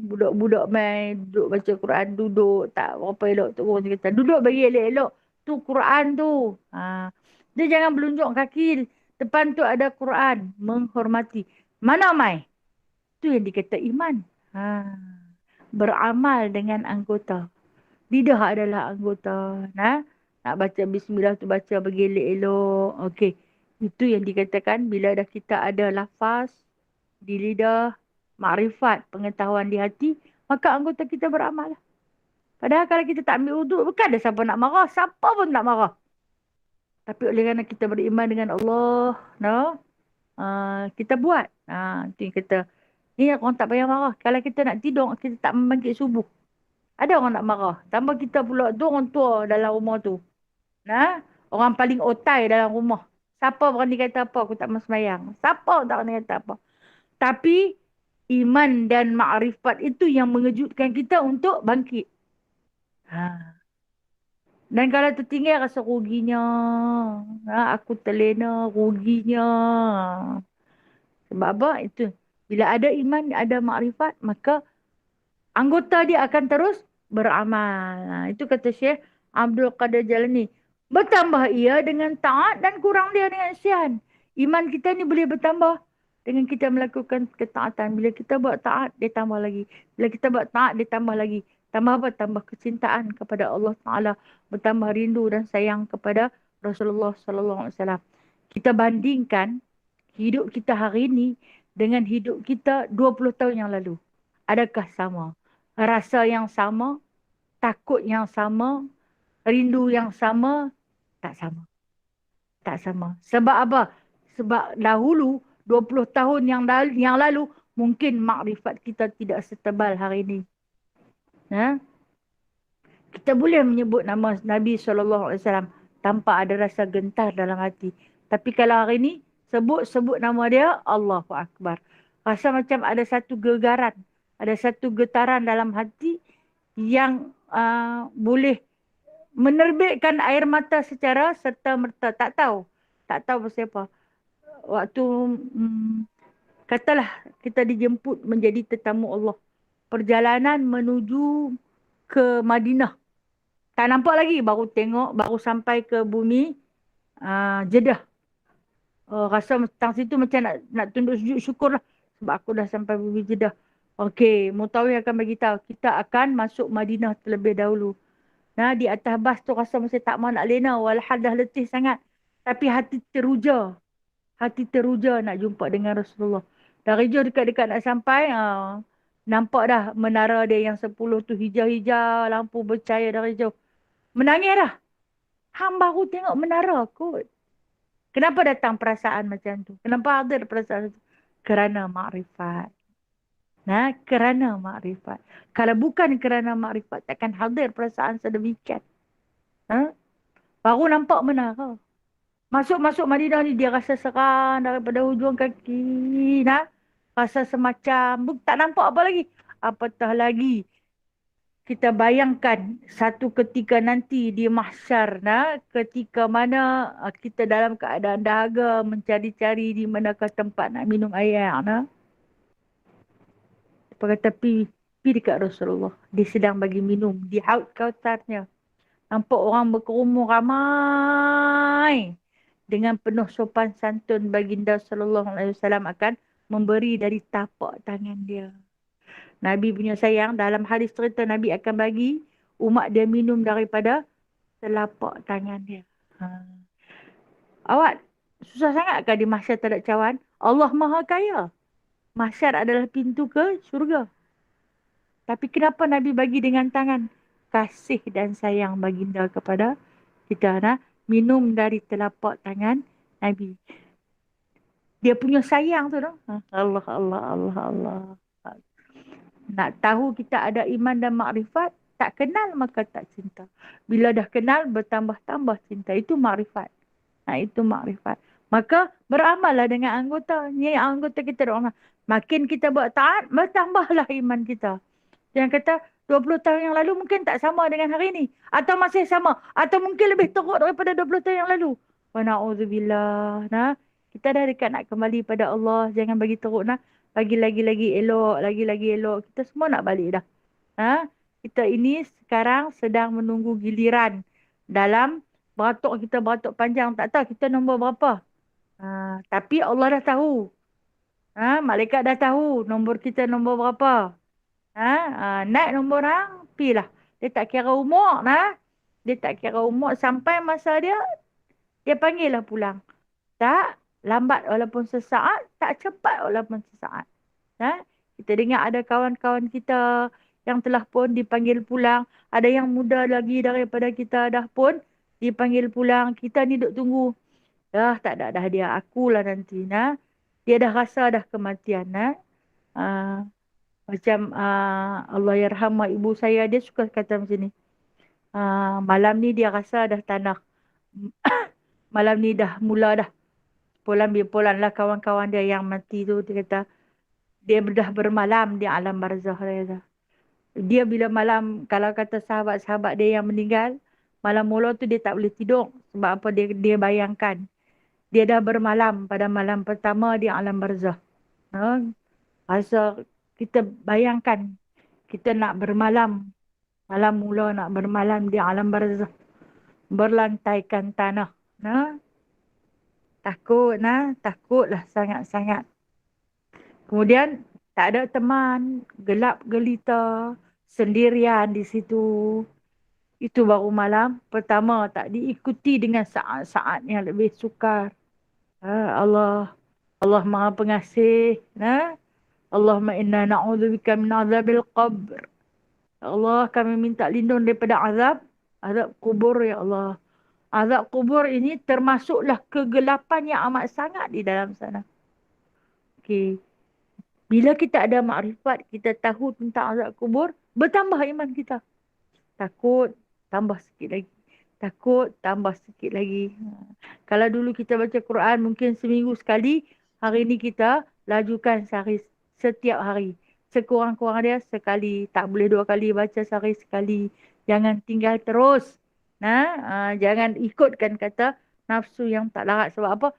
budak-budak main duduk baca Quran. Duduk tak berapa elok tu. Orang kata duduk bagi elok-elok. Tu Quran tu. Dia jangan belunjuk kaki. Depan tu ada Quran. Menghormati. Mana mai? Tu yang dikata iman. Beramal dengan anggota. Lidah adalah anggota. Nak baca bismillah tu baca bagi elok-elok. Okey. Itu yang dikatakan bila dah kita ada lafaz di lidah, makrifat, pengetahuan di hati, maka anggota kita beramal lah. Padahal kalau kita tak ambil wuduk, bukan ada siapa nak marah. Siapa pun tak marah. Tapi oleh kerana kita beriman dengan Allah, kita buat. Itu yang kata, ni orang tak payah marah. Kalau kita nak tidur, kita tak membangkit subuh. Ada orang nak marah. Tambah kita pula tu orang tua dalam rumah tu. Orang paling otai dalam rumah. Siapa berani kata apa, aku tak sembahyang. Siapa tak berani kata apa. Tapi iman dan makrifat itu yang mengejutkan kita untuk bangkit. Dan kalau tertinggal rasa ruginya. Aku terlena, ruginya. Sebab apa? Itu. Bila ada iman, ada makrifat, maka anggota dia akan terus beramal. Itu kata Syekh Abdul Qadir Jalani. Bertambah ia dengan taat dan kurang dia dengan isyan. Iman kita ni boleh bertambah dengan kita melakukan ketaatan. Bila kita buat taat, dia tambah lagi. Bila kita buat taat, dia tambah lagi. Tambah apa? Tambah kecintaan kepada Allah Ta'ala. Bertambah rindu dan sayang kepada Rasulullah Sallallahu Alaihi Wasallam. Kita bandingkan hidup kita hari ini dengan hidup kita 20 tahun yang lalu. Adakah sama? Rasa yang sama? Takut yang sama? Rindu yang sama? Tak sama. Tak sama. Sebab apa? Sebab dahulu 20 tahun yang lalu mungkin makrifat kita tidak setebal hari ini. Ha? Kita boleh menyebut nama Nabi SAW tanpa ada rasa gentar dalam hati. Tapi kalau hari ini sebut nama dia, Allahu Akbar. Rasa macam ada satu gegaran, ada satu getaran dalam hati yang boleh menerbitkan air mata secara serta-merta. Tak tahu pasal apa. Waktu katalah kita dijemput menjadi tetamu Allah. Perjalanan menuju ke Madinah. Tak nampak lagi, baru tengok, baru sampai ke bumi Jeddah. Rasa tang situ macam nak tunduk sujud syukur lah. Sebab aku dah sampai bumi Jeddah. Okey, Mutawif akan beritahu, kita akan masuk Madinah terlebih dahulu. Nah, di atas bas tu rasa masih tak mahu nak lena, walhal dah letih sangat. Tapi hati teruja. Hati teruja nak jumpa dengan Rasulullah. Dari jauh dekat-dekat nak sampai, nampak dah menara dia yang 10 tu hijau-hijau, lampu bercahaya dari jauh. Menangis dah. Hang baru tengok menara kot. Kenapa datang perasaan macam tu? Kenapa ada perasaan tu? Kerana makrifat. Nah, kerana makrifat. Kalau bukan kerana makrifat, takkan hadir perasaan sedemikian. Ha? Baru nampak menara. Masuk Madinah ni dia rasa seram daripada hujung kaki. Nah, rasa semacam tak nampak apa lagi. Apatah lagi kita bayangkan satu ketika nanti di mahsyar, nah, ketika mana kita dalam keadaan dahaga mencari-cari di manakah tempat nak minum air, nah. Dia kata pi dekat Rasulullah. Dia sedang bagi minum di haud kautsarnya. Nampak orang berkerumun ramai. Dengan penuh sopan santun baginda sallallahu alaihi wasallam akan memberi dari tapak tangan dia. Nabi punya sayang, dalam hadis cerita Nabi akan bagi umat dia minum daripada telapak tangan dia. Awak susah sangat ke di mahsyar tak ada cawan? Allah Maha Kaya. Mahsyar adalah pintu ke syurga. Tapi kenapa Nabi bagi dengan tangan? Kasih dan sayang baginda kepada kita. Nah, minum dari telapak tangan Nabi. Dia punya sayang tu. Allah. Nak tahu kita ada iman dan makrifat, tak kenal maka tak cinta. Bila dah kenal, bertambah-tambah cinta. Itu makrifat. Itu makrifat. Maka beramallah dengan anggota. Ni anggota kita doa. Makin kita buat taat, bertambahlah iman kita. Jangan kata 20 tahun yang lalu mungkin tak sama dengan hari ini. Atau masih sama. Atau mungkin lebih teruk daripada 20 tahun yang lalu. Wa na'udzubillah. Nah, kita dah dekat nak kembali pada Allah. Jangan bagi teruk. Nah. Bagi lagi-lagi elok. Lagi-lagi elok. Kita semua nak balik dah. Kita ini sekarang sedang menunggu giliran. Dalam beratuk kita beratuk panjang. Tak tahu kita nombor berapa. Tapi Allah dah tahu. Malaikat dah tahu nombor kita nombor berapa. Naik nombor orang, pilah. Dia tak kira umur, Dia tak kira umur. Sampai masa dia panggil lah pulang. Tak lambat walaupun sesaat, tak cepat walaupun sesaat. Kita dengar ada kawan-kawan kita yang telah pun dipanggil pulang. Ada yang muda lagi daripada kita dah pun dipanggil pulang. Kita ni duk tunggu. Tak ada dah dia. Akulah nanti. Dia dah rasa dah kematian. Macam Allah yarham ibu saya, dia suka kata macam ni. Malam ni dia rasa dah tanah. Malam ni dah mula dah. Polan lah kawan-kawan dia yang mati tu. Dia kata dia dah bermalam di alam barzah. Dia bila malam, kalau kata sahabat-sahabat dia yang meninggal, malam mula tu dia tak boleh tidur. Sebab apa dia bayangkan. Dia dah bermalam pada malam pertama di alam barzah. Rasa kita bayangkan kita nak bermalam. Malam mula nak bermalam di alam barzah. Berlantaikan tanah. Nah, takutlah sangat-sangat. Kemudian tak ada teman, gelap gelita, sendirian di situ. Itu baru malam pertama, tak diikuti dengan saat-saat yang lebih sukar. Allah Maha Pengasih. Allahumma inna na'udzubika min azabil qabr. Ya Allah, kami minta lindung daripada azab kubur, ya Allah. Azab kubur ini termasuklah kegelapan yang amat sangat di dalam sana. Okey. Bila kita ada makrifat, kita tahu tentang azab kubur, bertambah iman kita. Takut, tambah sikit lagi. Takut, tambah sikit lagi. Kalau dulu kita baca Quran mungkin seminggu sekali, hari ini kita lajukan setiap hari. Sekurang-kurang dia sekali. Tak boleh 2 kali baca sehari sekali. Jangan tinggal terus. Jangan ikutkan kata nafsu yang tak larat. Sebab apa?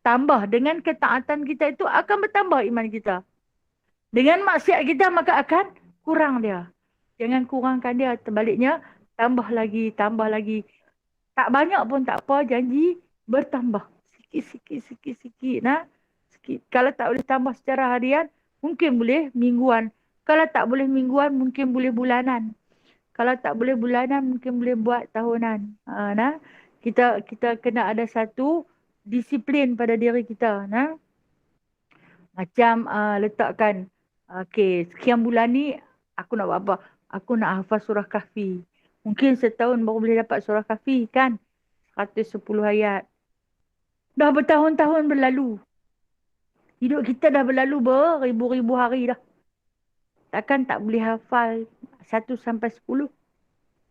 Tambah. Dengan ketaatan kita itu akan bertambah iman kita. Dengan maksiat kita maka akan kurang dia. Jangan kurangkan dia. Terbaliknya, tambah lagi. Tak banyak pun tak apa, janji bertambah. Sikit. Sikit. Kalau tak boleh tambah secara harian, mungkin boleh mingguan. Kalau tak boleh mingguan, mungkin boleh bulanan. Kalau tak boleh bulanan, mungkin boleh buat tahunan. Kita kena ada satu disiplin pada diri kita. Macam letakkan, sekian bulan ni aku nak buat apa? Aku nak hafaz surah Kahfi. Mungkin setahun baru boleh dapat surah Kahfi kan? 110 ayat. Dah bertahun-tahun berlalu. Hidup kita dah berlalu beribu-ribu hari dah. Takkan tak boleh hafal 1 sampai 10?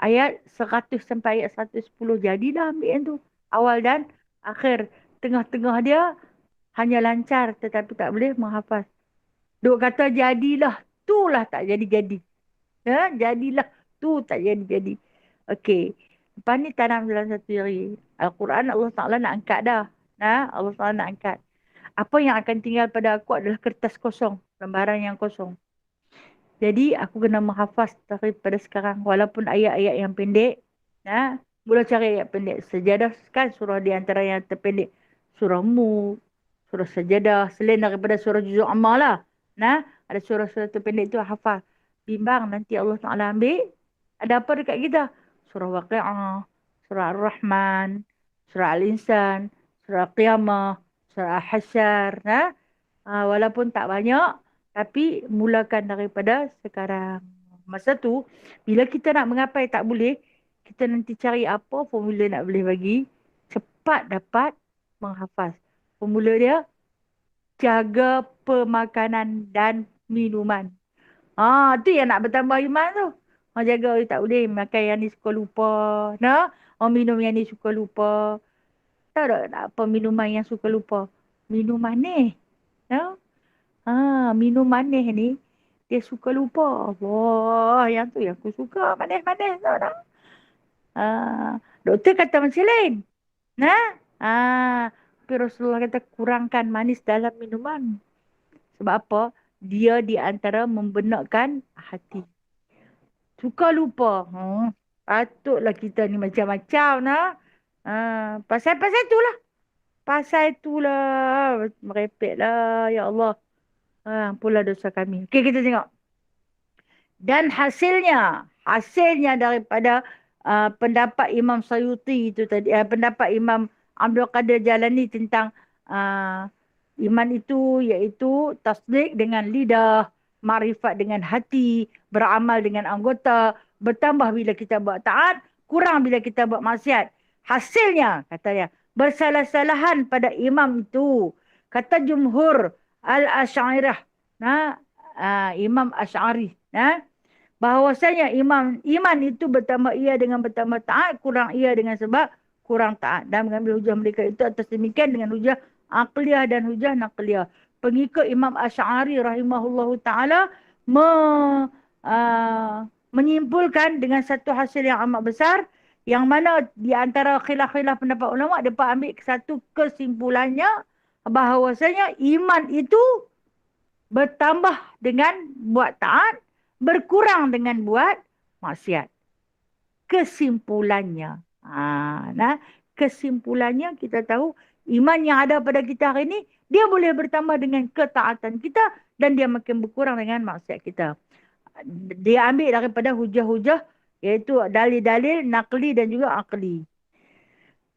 Ayat 100 sampai ayat 110. Jadilah ambil yang tu. Awal dan akhir. Tengah-tengah dia hanya lancar tetapi tak boleh menghafaz. Duk kata jadilah, tulah tak jadi-jadi. Jadilah, tu tak jadi-jadi. Okey. Lepas ni tanam dalam satu diri. Al-Quran Allah Ta'ala nak angkat dah. Allah Ta'ala nak angkat. Apa yang akan tinggal pada aku adalah kertas kosong. Lembaran yang kosong. Jadi aku kena menghafaz daripada sekarang. Walaupun ayat-ayat yang pendek. Mula cari ayat pendek. Sejadah kan surah di antara yang terpendek. Surah Mulk. Surah Sajadah. Selain daripada surah Juzuk Ammah lah. Ada surah-surah terpendek tu hafal. Bimbang nanti Allah Ta'ala ambil. Ada apa dekat kita? Surah Waqi'ah. Surah Ar-Rahman. Surah Al-Insan. Surah Qiyamah. Surah Al-Hasyar. Walaupun tak banyak. Tapi mulakan daripada sekarang. Masa tu, bila kita nak mengapai tak boleh. Kita nanti cari apa formula nak boleh bagi. Cepat dapat menghafaz. Formula dia. Jaga pemakanan dan minuman. Tu yang nak bertambah iman tu. Jaga tak boleh makan yang ni suka lupa. Minum yang ni suka lupa. Tahu tak apa minuman yang suka lupa? Minum manis. Minum manis ni dia suka lupa. Allah, yang tu yang aku suka. Manis-manis tahu tak? Doktor kata macam lain. Tapi Rasulullah kata kurangkan manis dalam minuman. Sebab apa? Dia di antara membenarkan hati. Suka lupa. Patutlah kita ni macam-macam. Pasal-pasal itulah. Pasal itulah. Merepeklah. Ya Allah. Ampunlah dosa kami. Okey, kita tengok. Dan hasilnya daripada pendapat Imam Sayuti itu tadi. Pendapat Imam Abdul Qadir Jalani tentang iman itu iaitu tasdik dengan lidah, makrifat dengan hati, beramal dengan anggota, bertambah bila kita buat taat, kurang bila kita buat maksiat. Hasilnya, katanya, bersalah-salahan pada imam itu. Kata jumhur al-Asy'ariyah, Imam Asy'ari, bahawasanya iman itu bertambah ia dengan bertambah taat, kurang ia dengan sebab kurang taat. Dan mengambil hujah mereka itu atas demikian dengan hujah aqliyah dan hujah naqliyah. Pengikut Imam Asy'ari rahimahullahu ta'ala menyimpulkan dengan satu hasil yang amat besar, yang mana di antara khilaf-khilaf pendapat ulama, mereka ambil satu kesimpulannya bahawasanya iman itu bertambah dengan buat taat, berkurang dengan buat maksiat. Kesimpulannya. Kesimpulannya kita tahu iman yang ada pada kita hari ini, dia boleh bertambah dengan ketaatan kita dan dia makin berkurang dengan maksiat kita. Dia ambil daripada hujah-hujah, iaitu dalil-dalil nakli dan juga akli.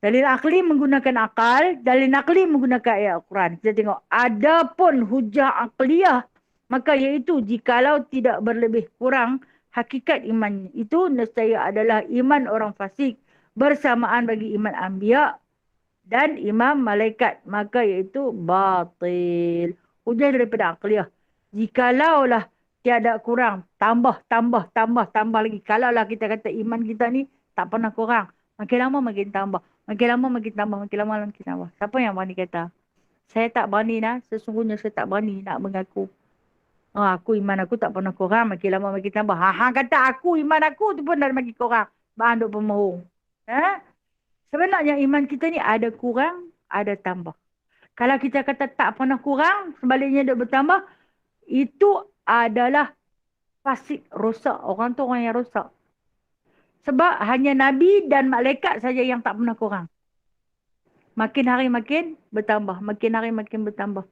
Dalil akli menggunakan akal, dalil nakli menggunakan ayat Al-Quran. Kita tengok, adapun hujah akliyah, maka iaitu jikalau tidak berlebih kurang, hakikat iman itu nescaya adalah iman orang fasik bersamaan bagi iman anbiya dan imam malaikat. Maka iaitu batil. Hujah daripada akliyah. Jikalaulah tiada kurang, tambah lagi. Kalaulah kita kata iman kita ni tak pernah kurang. Makin lama makin tambah. Makin lama makin tambah, makin lama makin tambah. Siapa yang berani kata? Saya tak berani sesungguhnya saya tak berani nak mengaku. Aku iman aku tak pernah kurang, makin lama makin tambah. Kata aku iman aku tu pun dah makin kurang. Banduk pemohong. Sebenarnya iman kita ni ada kurang, ada tambah. Kalau kita kata tak pernah kurang, sebaliknya dia bertambah, itu adalah fasik, rosak. Orang tu orang yang rosak. Sebab hanya Nabi dan malaikat saja yang tak pernah kurang. Makin hari makin bertambah. Makin hari makin bertambah.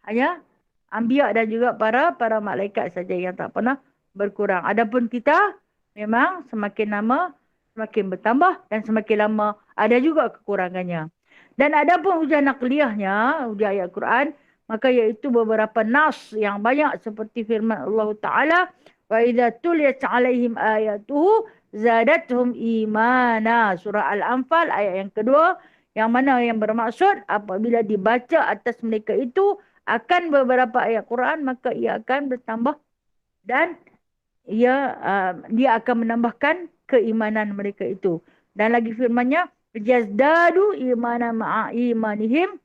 Hanya anbiya dan juga para malaikat saja yang tak pernah berkurang. Adapun kita memang semakin lama semakin bertambah dan semakin lama ada juga kekurangannya. Dan adapun hujah nakliyahnya, hujah ayat Quran, maka iaitu beberapa nas yang banyak seperti firman Allah Ta'ala, wa idza tuliyat 'alaihim ayatuhu zadatuhum imana. Surah Al-Anfal ayat yang kedua, yang mana yang bermaksud apabila dibaca atas mereka itu akan beberapa ayat Quran, maka ia akan bertambah dan dia akan menambahkan keimanan mereka itu. Dan lagi firmannya, yazdadu imana ma'a imanihim.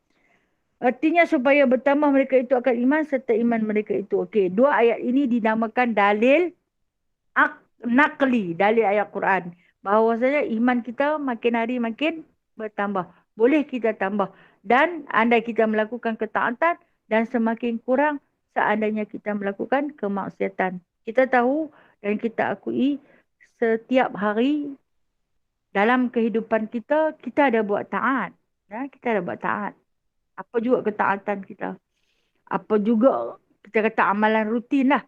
Artinya supaya bertambah mereka itu akan iman serta iman mereka itu. Okey, dua ayat ini dinamakan dalil nakli, dalil ayat Quran. Bahawasanya iman kita makin hari makin bertambah. Boleh kita tambah. Dan andai kita melakukan ketaatan dan semakin kurang seandainya kita melakukan kemaksiatan. Kita tahu dan kita akui setiap hari dalam kehidupan kita, kita ada buat taat. Kita ada buat taat. Apa juga ketaatan kita. Apa juga kita kata amalan rutin lah.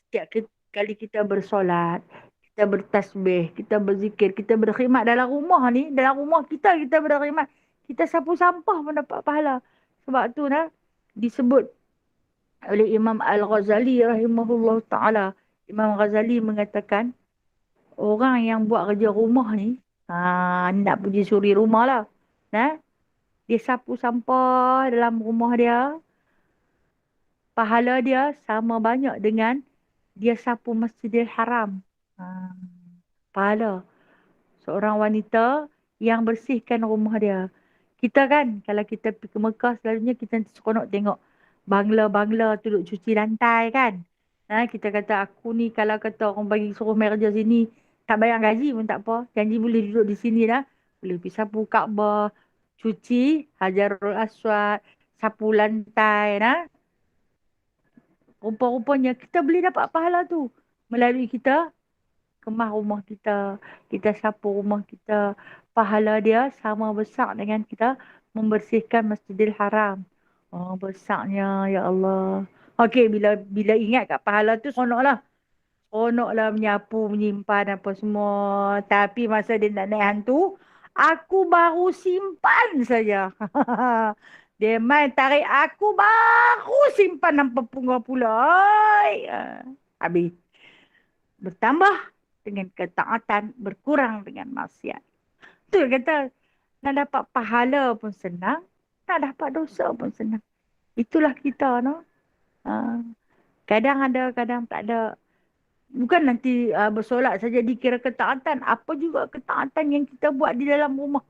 Setiap kali kita bersolat, kita bertasbih, kita berzikir, kita berkhidmat dalam rumah ni, dalam rumah kita berkhidmat. Kita sapu sampah pun dapat pahala. Sebab tu disebut oleh Imam Al-Ghazali rahimahullah ta'ala. Imam Ghazali mengatakan, orang yang buat kerja rumah ni, nak puji suri rumah lah. Dia sapu sampah dalam rumah dia, pahala dia sama banyak dengan dia sapu Masjidil Haram. Pahala seorang wanita yang bersihkan rumah dia. Kita kan, kalau kita pergi ke Mekah, selalunya kita seronok tengok bangla-bangla tu duduk cuci lantai kan. Kita kata, aku ni kalau kata orang bagi suruh main kerja sini, tak bayar gaji pun tak apa. Janji boleh duduk di sini dah. Boleh pergi sapu Kaabah, cuci Hajarul Aswad, sapu lantai. Rupa-rupanya kita boleh dapat pahala tu melalui kita kemah rumah kita, kita sapu rumah kita. Pahala dia sama besar dengan kita membersihkan Masjidil Haram. Besarnya, ya Allah. Okey, bila ingat kat pahala tu, seronoklah. Seronoklah menyapu, menyimpan apa semua. Tapi masa dia nak naik hantu, aku baru simpan saja. Dia main tarik aku, baru simpan nampak punggah pula. Habis. Bertambah dengan ketaatan, berkurang dengan maksiat. Betul kata, nak dapat pahala pun senang, nak dapat dosa pun senang. Itulah kita, no? Kadang ada, kadang tak ada. Bukan nanti bersolat saja dikira ketaatan. Apa juga ketaatan yang kita buat di dalam rumah.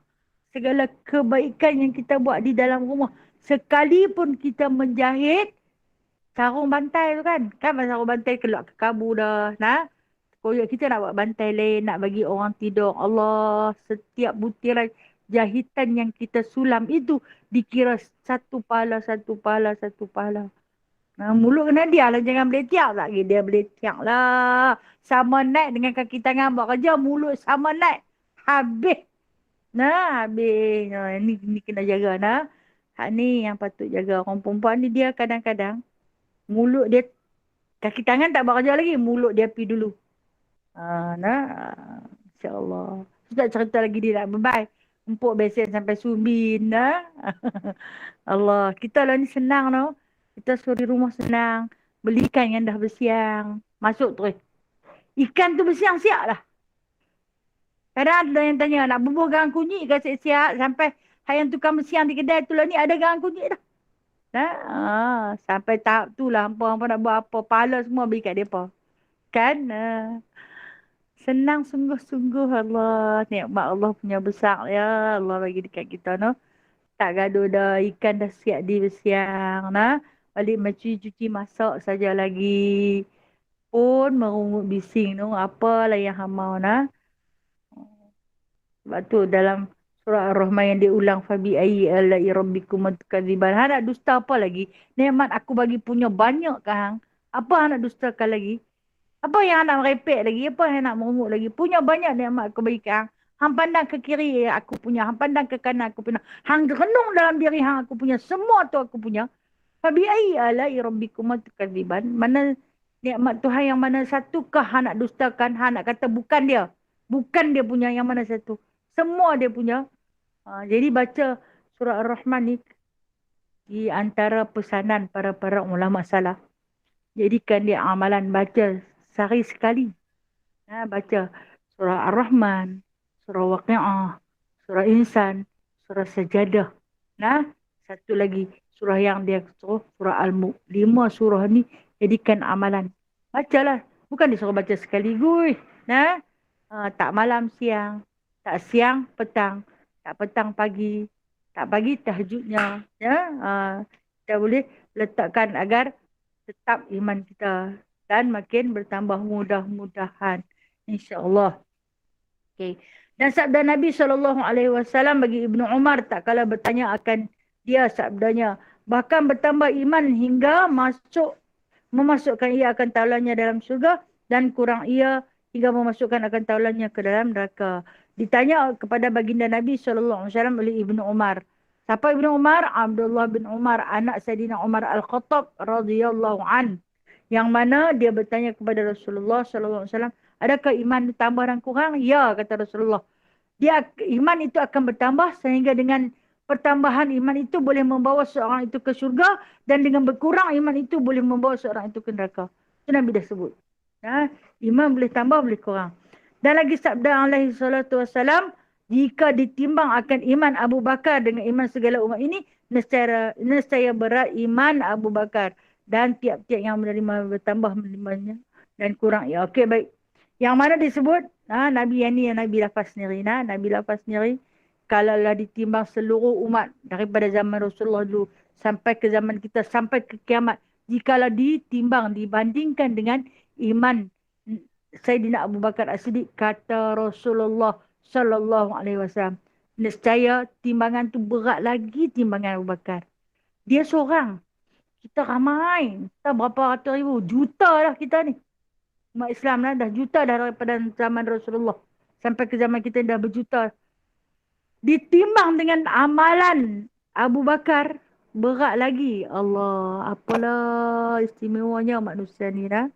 Segala kebaikan yang kita buat di dalam rumah. Sekalipun kita menjahit sarung bantai tu kan. Kan sarung bantai keluar ke kabu dah. Koyak kita nak buat bantai lain, nak bagi orang tidur. Allah, setiap butiran jahitan yang kita sulam itu dikira satu pahala, satu pahala, satu pahala. Mulut kena dia lah. Jangan beletiak lagi. Dia beletiak lah. Sama naik dengan kaki tangan buat kerja. Mulut sama naik. Habis. Nah, habis. Nah, ni kena jaga nah. Hak ni yang patut jaga. Orang perempuan ni dia kadang-kadang. Mulut dia. Kaki tangan tak buat kerja lagi. Mulut dia pergi dulu. Nah. InsyaAllah. Tak cerita lagi dia nak bye-bye. Empuk besen sampai sumbin. Nah. Allah. Kita lah ni senang tau. Kita suruh di rumah senang. Beli ikan yang dah bersiang. Masuk terus. Ikan tu bersiang siap lah. Kadang ada yang tanya, nak bubuh garang kunyit ke siap-siap sampai yang tukang bersiang di kedai tu lah ni ada garang kunyit dah. Sampai tahap tu lah. Hampa nak buat apa. Pahala semua beri kat mereka. Kan? Senang sungguh-sungguh Allah. Nikmat Allah punya besar ya. Allah bagi dekat kita no. Tak gaduh dah. Ikan dah siap di bersiang. Nah. Balik mencuci masak saja lagi. Pun merungut bising tu. Apalah yang hamau nah. Sebab tu dalam surah Ar-Rahman yang diulang. Fabi ayyi ala'i rabbikum tukadziban. Hang nak dusta apa lagi? Nikmat aku bagi punya banyak kan? Apa hang nak dustakan lagi? Apa yang nak merepek lagi? Apa yang nak merungut lagi? Punya banyak nikmat aku bagi hang. Hang pandang ke kiri aku punya. Hang pandang ke kanan aku punya. Hang renung dalam diri hang aku punya. Semua tu aku punya. Fabi ayyi ala'i rabbikum tukadziban. Mana nikmat Tuhan yang mana satukah hang nak dustakan? Hang nak kata bukan dia. Bukan dia punya yang mana satu. Semua dia punya. Jadi baca surah Ar-Rahman ni di antara pesanan para ulama salaf. Jadikan dia amalan baca sehari sekali. Baca surah Ar-Rahman, surah Waqi'ah, surah Insan, surah Sajadah. Satu lagi surah yang dia suruh, surah Al-Mulk. 5 surah ni jadikan amalan. Bacalah. Bukan disuruh baca sekaligus. Tak malam siang, tak siang petang, tak petang pagi, tak pagi tahajudnya. Kita boleh letakkan agar tetap iman kita dan makin bertambah mudah-mudahan, insya-Allah. Okay. Dan sabda Nabi SAW bagi Ibnu Umar tak kala bertanya akan dia sabdanya, bahkan bertambah iman hingga memasukkan ia akan taulannya dalam syurga dan kurang ia hingga memasukkan akan taulannya ke dalam neraka. Ditanya kepada baginda Nabi SAW oleh Ibnu Umar. Siapa Ibnu Umar? Abdullah bin Umar, anak Sayyidina Umar Al-Khattab radhiyallahu an. Yang mana dia bertanya kepada Rasulullah SAW, adakah iman tambah dan kurang? Ya, kata Rasulullah. Iman itu akan bertambah sehingga dengan pertambahan iman itu boleh membawa seorang itu ke syurga dan dengan berkurang iman itu boleh membawa seorang itu ke neraka. Itu Nabi dah sebut. Iman boleh tambah, boleh kurang. Dan lagi sabda alaihi salatu wassalam, jika ditimbang akan iman Abu Bakar dengan iman segala umat ini, nescaya berat iman Abu Bakar. Dan tiap-tiap yang menerima bertambah menerimanya dan kurang. Ya, okey, baik. Yang mana disebut, Nabi yang ni yang Nabi lafaz sendiri. Nabi lafaz sendiri, kalaulah ditimbang seluruh umat daripada zaman Rasulullah dulu sampai ke zaman kita, sampai ke kiamat, jikalau ditimbang, dibandingkan dengan iman Sayyidina Abu Bakar As-Siddiq, kata Rasulullah sallallahu alaihi wasallam, nescaya timbangan tu berat lagi timbangan Abu Bakar. Dia seorang, kita ramai, kita berapa ratus ribu, juta dah kita ni. Umat Islam dah juta dah daripada zaman Rasulullah sampai ke zaman kita dah berjuta. Ditimbang dengan amalan Abu Bakar, berat lagi. Allah, apalah istimewanya manusia ni dah.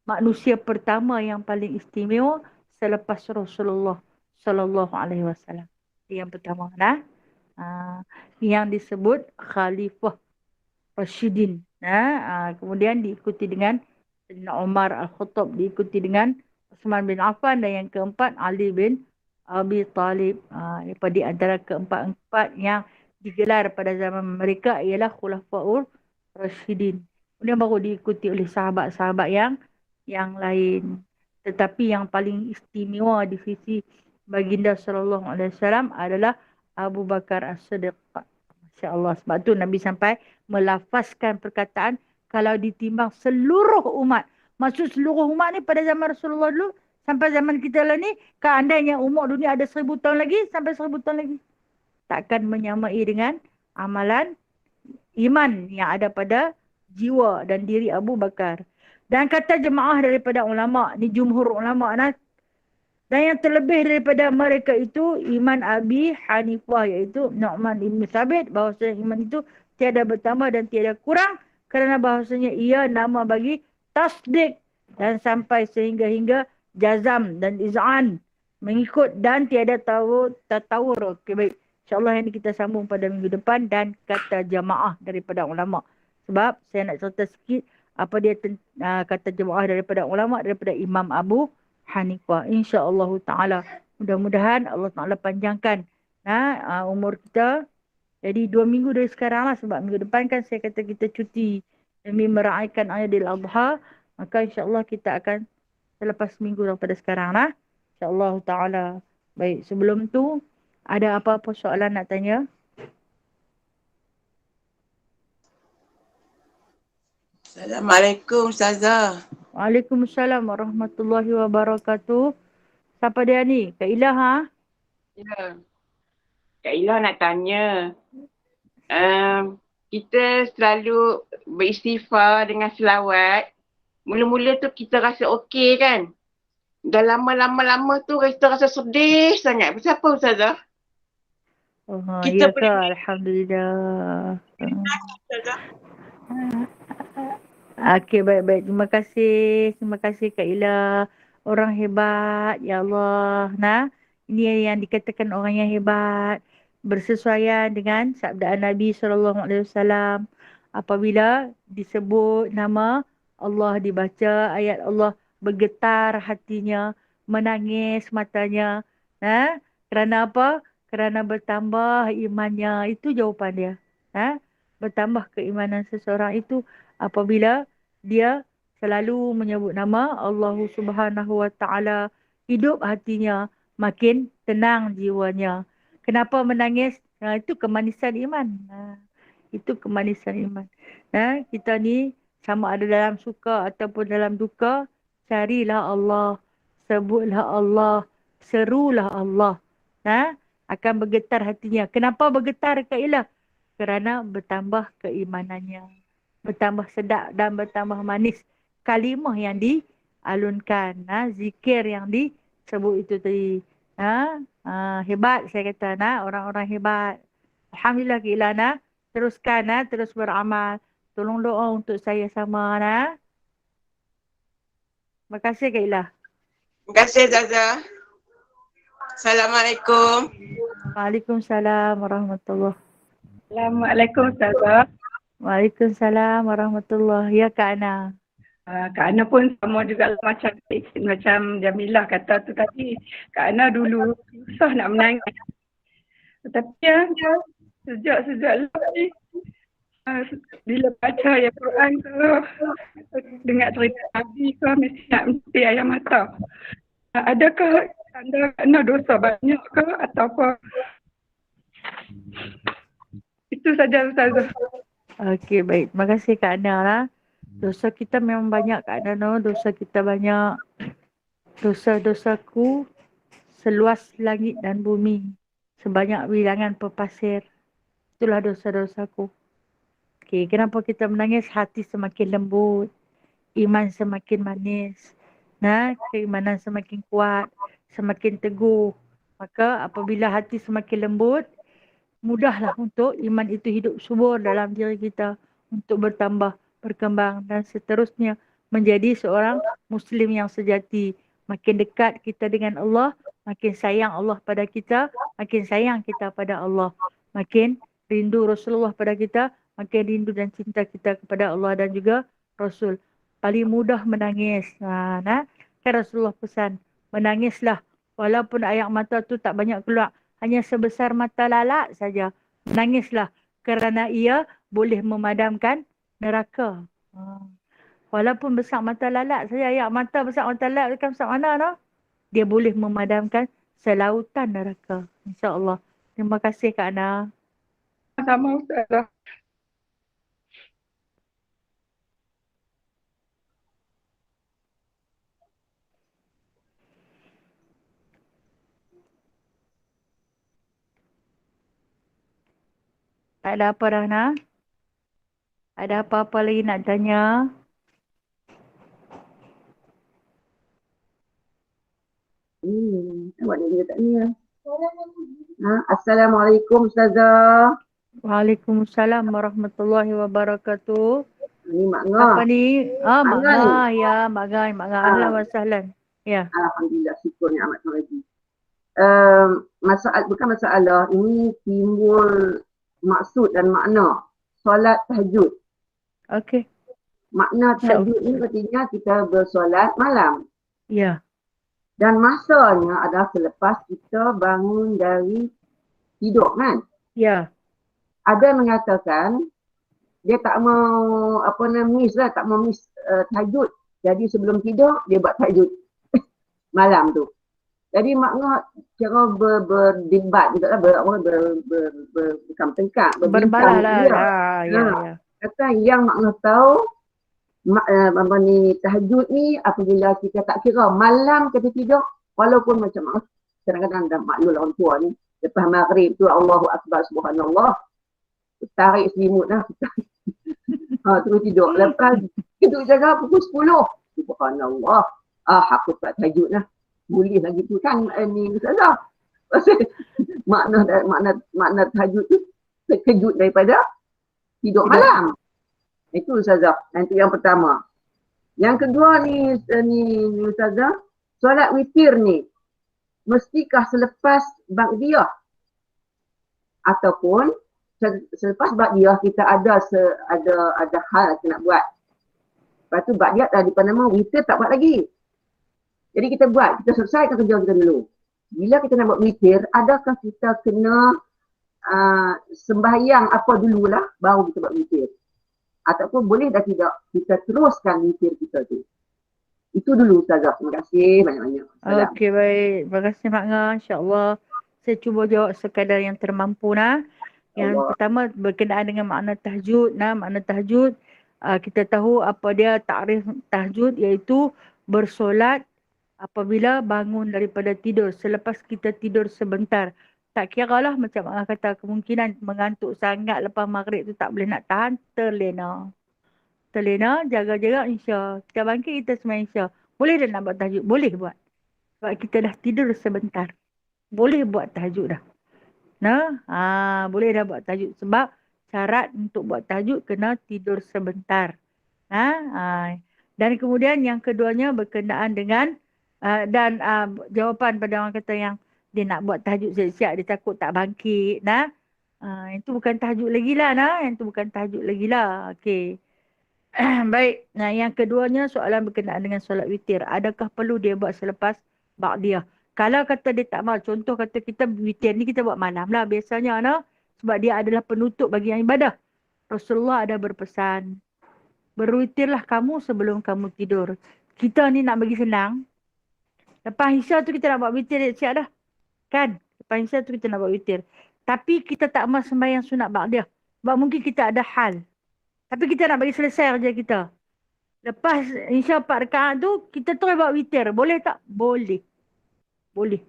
Manusia pertama yang paling istimewa selepas Rasulullah sallallahu alaihi wasallam. Yang pertama yang disebut Khalifah Rashidin. Kemudian diikuti dengan Sayyidina Umar Al-Khattab, diikuti dengan Uthman bin Affan, dan yang keempat Ali bin Abi Talib. Di antara keempat-empat yang digelar pada zaman mereka ialah Khulafaur Rashidin. Kemudian baru diikuti oleh sahabat-sahabat yang lain. Tetapi yang paling istimewa di sisi baginda sallallahu alaihi wasallam adalah Abu Bakar As-Siddiq. Masya-Allah. Sebab tu Nabi sampai melafazkan perkataan kalau ditimbang seluruh umat. Maksud seluruh umat ni pada zaman Rasulullah dulu sampai zaman kita lah ni, seandainya umur dunia ada 1000 tahun lagi sampai 1000 tahun lagi, takkan menyamai dengan amalan iman yang ada pada jiwa dan diri Abu Bakar. Dan kata jemaah daripada ulama, ni jumhur ulama nah, dan yang terlebih daripada mereka itu iman Abi Hanifah iaitu Nu'man bin Thabit bahawasanya iman itu tiada bertambah dan tiada kurang kerana bahawasanya ia nama bagi tasdik dan sampai sehingga jazam dan iz'an mengikut dan tiada tahu tatawur. Okey baik. InsyaAllah ini kita sambung pada minggu depan dan kata jamaah daripada ulama. Sebab saya nak cerita sikit apa dia kata jamaah daripada ulama daripada Imam Abu Hanifah. InsyaAllah ta'ala. Mudah-mudahan Allah Ta'ala panjangkan umur kita. Jadi 2 minggu dari sekarang lah. Sebab minggu depan kan saya kata kita cuti. Demi meraihkan Aidil Adha. Maka insyaAllah kita akan selepas minggu daripada sekarang lah. InsyaAllah ta'ala. Baik, sebelum tu ada apa-apa soalan nak tanya? Assalamualaikum Ustazah. Waalaikumsalam warahmatullahi wabarakatuh. Siapa dia ni? Kak Ilah ha? Ya. Kak Ilah nak tanya. Kita selalu beristighfar dengan selawat. Mula-mula tu kita rasa okey kan? Dah lama-lama tu kita rasa sedih sangat. Pasal apa Ustazah? Oh, Kita ya ke? boleh Alhamdulillah. Ustazah. Okey, baik-baik. Terima kasih. Terima kasih Kak Ila. Orang hebat. Ya Allah. Nah, ini yang dikatakan orang yang hebat. Bersesuaian dengan sabda Nabi SAW. Apabila disebut nama Allah dibaca, ayat Allah bergetar hatinya, menangis matanya. Kerana apa? Kerana bertambah imannya. Itu jawapan dia. Bertambah keimanan seseorang itu apabila dia selalu menyebut nama Allah Subhanahu Wa Taala, hidup hatinya, makin tenang jiwanya. Kenapa menangis? Itu kemanisan iman. Itu kemanisan iman. Kita ni sama ada dalam suka ataupun dalam duka, carilah Allah, sebutlah Allah, serulah Allah. Akan bergetar hatinya. Kenapa bergetar Kak Ilah? Kerana bertambah keimanannya. Bertambah sedap dan bertambah manis kalimah yang dialunkan, zikir yang disebut itu tadi. Hebat saya kata, orang-orang hebat. Alhamdulillah Kilana, teruskan, terus beramal. Tolong doa untuk saya sama. Terima kasih Kak Ilah. Terima kasih Ustazah. Assalamualaikum. Waalaikumsalam warahmatullahi. Assalamualaikum Ustazah. Waalaikumsalam warahmatullahi. Ya Kak Ana. Kak Ana pun sama juga macam Jamilah kata tu tadi. Kak Ana dulu susah nak menangis. Tetapi sejak ni bila baca ayat Quran ke, dengar cerita Nabi ke, mesti nak mesti air mata. Adakah tanda Kak Ana dosa banyak ke atau apa? Itu saja Ustazah. Okey, baik. Terima kasih Kak Ana lah. Dosa kita memang banyak Kak Ana. Dosa kita banyak. Dosa-dosaku seluas langit dan bumi. Sebanyak bilangan pepasir. Itulah dosa-dosaku. Okey, kenapa kita menangis? Hati semakin lembut. Iman semakin manis. Keimanan semakin kuat. Semakin teguh. Maka apabila hati semakin lembut, mudahlah untuk iman itu hidup subur dalam diri kita untuk bertambah, berkembang dan seterusnya menjadi seorang Muslim yang sejati. Makin dekat kita dengan Allah, makin sayang Allah pada kita, makin sayang kita pada Allah. Makin rindu Rasulullah pada kita, makin rindu dan cinta kita kepada Allah dan juga Rasul. Paling mudah menangis. Kan Rasulullah pesan, menangislah walaupun air mata tu tak banyak keluar. Hanya sebesar mata lalat saja. Menangislah kerana ia boleh memadamkan neraka. Walaupun besar mata lalat saja, air mata besar mata lalat kan besar mana no? Dia boleh memadamkan selautan neraka. InsyaAllah. Terima kasih Kak Ana. Sama Ustazah. Tak ada apa dah, Ana. Ada apa-apa lagi nak tanya? Awak dia tak ni. Assalamualaikum Ustazah. Waalaikumsalam warahmatullahi wabarakatuh. Ni Mak Apa Ngah. ni? Mak Mak Ngah ni. Ngah. Ya, Mak Ngah. Mak Ngah. Ahlan wa sahlan. Ya. Alhamdulillah, syukur ni amat lagi. Bukan masalah, ini timbul maksud dan makna solat tahajud. Okey. Makna tahajud ni artinya kita bersolat malam. Ya. Dan masanya adalah selepas kita bangun dari tidur kan. Ya. Ada yang mengatakan dia tak mau miss tahajud. Jadi sebelum tidur dia buat tahajud malam tu. Jadi makna cara berdebat juga lah, berkam-tengkak, Berbalah lah. Ya. Kata yang makna tahu tahajud ni apabila kita tak kira malam kita tidur, walaupun macam kadang-kadang dah maklum orang tua ni lepas maghrib tu Allahu Akbar Subhanallah, tarik selimut lah. Terus tidur. Lepas tidur jaga pukul 10. Subhanallah. Aku tak tahajud lah. Boleh lagi tu kan ni Ustazah. makna tahajud tu terkejut daripada tidur malam. Itu Ustazah. Itu yang pertama. Yang kedua ni Ustazah, solat witir ni mestikah selepas ba'diyah ataupun selepas ba'diyah kita ada hal kita nak buat. Lepas tu ba'diyah dah dipanama witir tak buat lagi. Jadi kita buat, kita selesaikan kerja kita dulu. Bila kita nak buat witir, adakah kita kena sembahyang apa dululah baru kita buat witir? Ataupun boleh dah tidak kita teruskan witir kita tu? Itu dulu Ustazah. Terima kasih banyak-banyak. Okey, baik. Terima kasih Mak Ngah. InsyaAllah saya cuba jawab sekadar yang termampu nah. Yang pertama berkenaan dengan makna tahajud. Makna tahajud, kita tahu apa dia takrif tahajud, iaitu bersolat apabila bangun daripada tidur. Selepas kita tidur sebentar. Tak kira lah macam Mak Ngah kata, kemungkinan mengantuk sangat lepas maghrib tu tak boleh nak tahan, terlena. Jaga-jaga insya. Kita bangkit, kita sembahyang insya. Boleh dah nak buat tahajud? Boleh buat. Sebab kita dah tidur sebentar. Boleh buat tahajud dah. Boleh dah buat tahajud. Sebab syarat untuk buat tahajud kena tidur sebentar. Dan kemudian yang keduanya berkenaan dengan jawapan pada orang kata yang dia nak buat tahajud siap-siap, dia takut tak bangkit. Itu bukan tahajud lagi lah. Itu bukan tahajud lagi lah. Okey. Baik. Yang keduanya soalan berkenaan dengan solat witir. Adakah perlu dia buat selepas ba'diyah? Kalau kata dia tak mau, contoh kata kita witir ni kita buat malam lah biasanya sebab dia adalah penutup bagi yang ibadah. Rasulullah ada berpesan, berwitirlah kamu sebelum kamu tidur. Kita ni nak bagi senang. Lepas Isya tu kita nak buat witir siap dah. Kan? Lepas Isya tu kita nak buat witir. Tapi kita tak mau sembahyang sunat ba'diyah. Sebab mungkin kita ada hal. Tapi kita nak bagi selesai kerja kita. Lepas Isya 4 rakaat tu, kita terus buat witir. Boleh tak? Boleh. Boleh.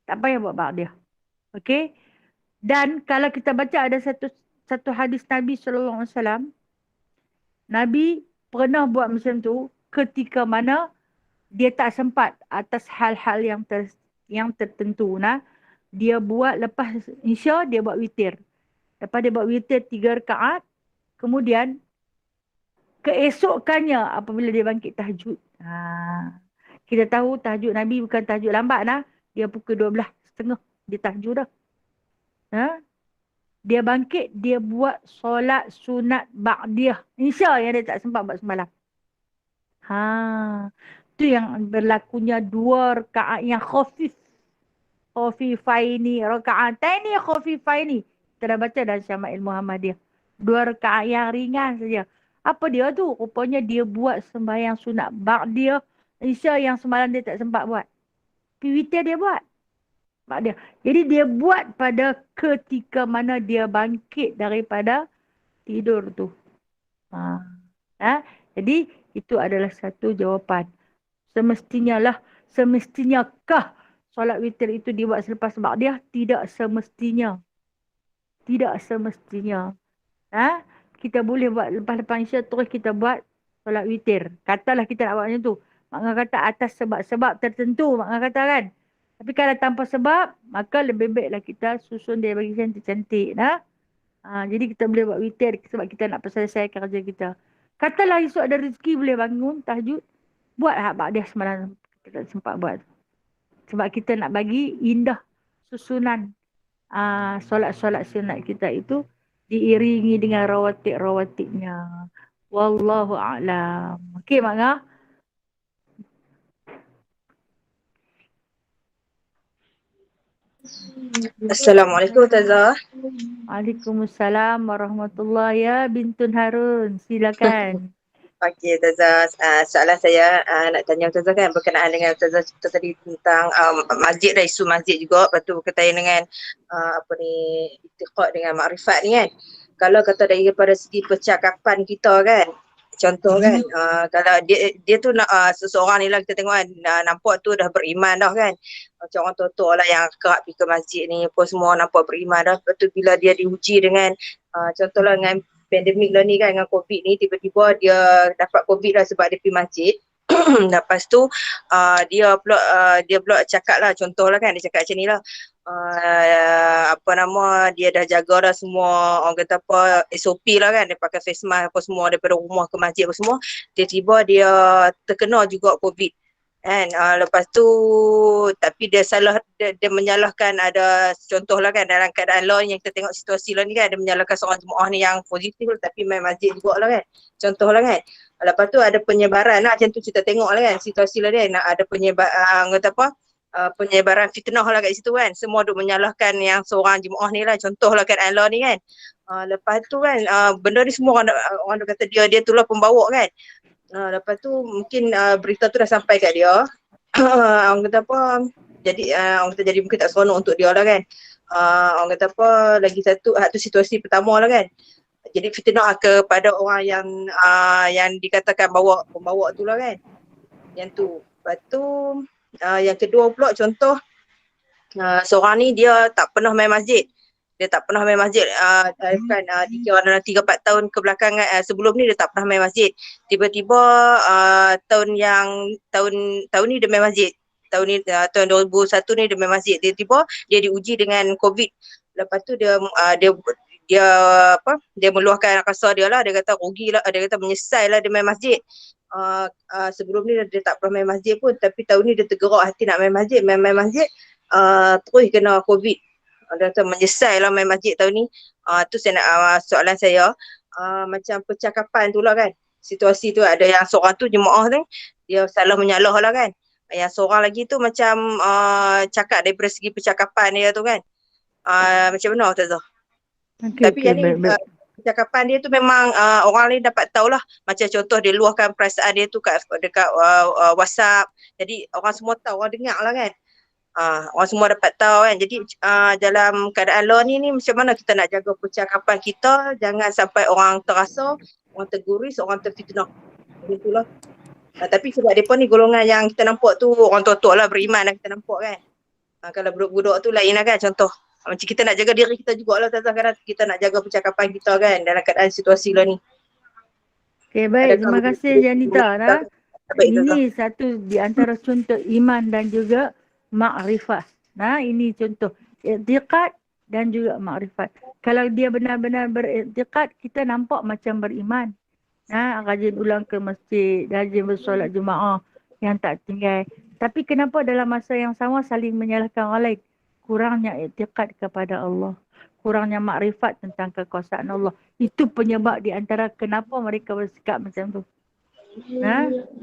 Tak payah buat ba'diyah. Okey? Dan kalau kita baca ada satu hadis Nabi SAW. Nabi pernah buat macam tu ketika mana dia tak sempat atas hal-hal yang tertentu. Dia buat lepas Isya, dia buat witir. Lepas dia buat witir 3 rakaat. Kemudian keesokannya apabila dia bangkit tahajud. Kita tahu tahajud Nabi bukan tahajud lambat Dia pukul 12.30 dia tahajud dah. Dia bangkit, dia buat solat sunat ba'diyah. Isya yang dia tak sempat buat semalam. Tu yang berlakunya 2 rakaat yang khafif. Khafifaini raka'ataini khafifaini. Kita dah baca dalam Syama'il Muhammadiyah. 2 rakaat yang ringan saja. Apa dia tu? Rupanya dia buat sembahyang sunat ba'diyah Isya yang semalam dia tak sempat buat. Witir dia buat. Ba'diyah. Jadi dia buat pada ketika mana dia bangkit daripada tidur tu. Jadi itu adalah satu jawapan. Semestinyakah solat witir itu dibuat selepas ba'diyah? Tidak semestinya. Tidak semestinya. kita boleh buat lepas-lepas Isya terus kita buat solat witir. Katalah kita nak buat macam tu. Makna kata atas sebab-sebab tertentu, makna kata kan. Tapi kalau tanpa sebab, maka lebih baiklah kita susun dia bagi cantik-cantik. Nah? Jadi kita boleh buat witir sebab kita nak selesaikan kerja kita. Katalah esok ada rezeki boleh bangun tahajud. Buat hak dia semalam kita tak sempat buat. Sebab kita nak bagi indah susunan solat-solat sunat kita itu diiringi dengan rawatib-rawatibnya. Wallahu a'lam. Okey, Mak Ngah? Assalamualaikum Ustazah. Waalaikumsalam warahmatullahi ya Bintun Harun. Silakan. Okey Ustazah, soalan saya nak tanya Ustazah kan berkenaan dengan Ustazah cerita tadi tentang masjid dan isu masjid juga. Lepas tu berkaitan dengan i'tiqad dengan makrifat ni kan. Kalau kata daripada segi percakapan kita kan, contoh kan, kalau dia tu nak seseorang ni lah kita tengok kan, nampak tu dah beriman dah kan. Macam orang tua-tua lah yang kerap pergi ke masjid ni, apa semua nampak beriman dah. Lepas tu bila dia diuji dengan, contohlah dengan pandemik lah ni kan, dengan COVID ni, tiba-tiba dia dapat COVID lah sebab dia pergi masjid. Lepas tu dia pula cakap lah, contohlah kan, dia cakap macam ni lah. Dia dah jaga dah semua orang kata apa SOP lah kan, dia pakai face mask apa semua daripada rumah ke masjid apa semua, tiba-tiba dia terkena juga COVID kan. Lepas tu tapi dia menyalahkan, ada contohlah kan dalam keadaan law yang kita tengok situasi law ni kan, dia menyalahkan seorang jemaah ni yang positif tapi main masjid juga lah kan, contohlah kan. Lepas tu ada penyebaran lah, macam tu kita tengok lah kan situasi lah dia, nak ada penyebaran kata apa, penyebaran fitnah lah kat situ kan. Semua duk menyalahkan yang seorang jemaah ni lah, contohlah kat Allah ni kan. Lepas tu kan benda ni semua orang kata dia tu lah pembawa kan. Lepas tu mungkin berita tu dah sampai kat dia. Orang kata apa, jadi orang kata jadi mungkin tak seronok untuk dia lah kan. Orang kata apa, lagi satu tu situasi pertama lah kan. Jadi fitnah kepada orang yang dikatakan pembawa tu lah kan. Yang tu. Lepas tu yang kedua pula contoh, seorang ni dia tak pernah main masjid. Dia tak pernah main masjid kan, dikira dalam 3-4 tahun kebelakangan sebelum ni dia tak pernah main masjid. Tiba-tiba tahun ni dia main masjid. Tahun 2001 ni dia main masjid. Tiba-tiba dia diuji dengan COVID. Lepas tu dia meluahkan rasa dia lah, dia kata rugi lah, dia kata menyesal lah dia main masjid. Sebelum ni dia tak pernah main masjid pun, tapi tahun ni dia tergerak hati nak main masjid, terus kena COVID. Dia kata menyesal lah main masjid tahun ni. Tu saya nak soalan saya, macam percakapan tu lah kan, situasi tu ada yang seorang tu jemaah tu dia salah menyalah lah kan, yang seorang lagi tu macam cakap daripada segi percakapan dia tu kan. Macam mana Ustazah? Tapi yang ni percakapan dia tu memang orang lain dapat tahulah, macam contoh dia luahkan perasaan dia tu dekat WhatsApp, jadi orang semua tahu, orang dengar lah kan. Orang semua dapat tahu kan. Jadi dalam keadaan law ni macam mana kita nak jaga percakapan kita, jangan sampai orang terasa, orang terguris, orang terfitnah. Begitulah. Tapi sebab mereka ni golongan yang kita nampak tu orang tua-tua lah, beriman lah kita nampak kan. Kalau budak-budak tu lain lah kan, contoh. Macam kita nak jaga diri kita jugalah Ustazah, kadang kita nak jaga percakapan kita kan dalam keadaan situasi lah ni. Okay, baik. Terima kasih Janita. Ini satu di antara contoh iman dan juga makrifat. Ini contoh i'tiqad dan juga makrifat. Kalau dia benar-benar beriktikad, kita nampak macam beriman. Rajin ulang ke masjid, rajin bersolat Jumaat yang tak tinggal. Tapi kenapa dalam masa yang sama saling menyalahkan orang lain? Kurangnya i'tiqad kepada Allah. Kurangnya makrifat tentang kekuasaan Allah. Itu penyebab di antara kenapa mereka bersikap macam tu.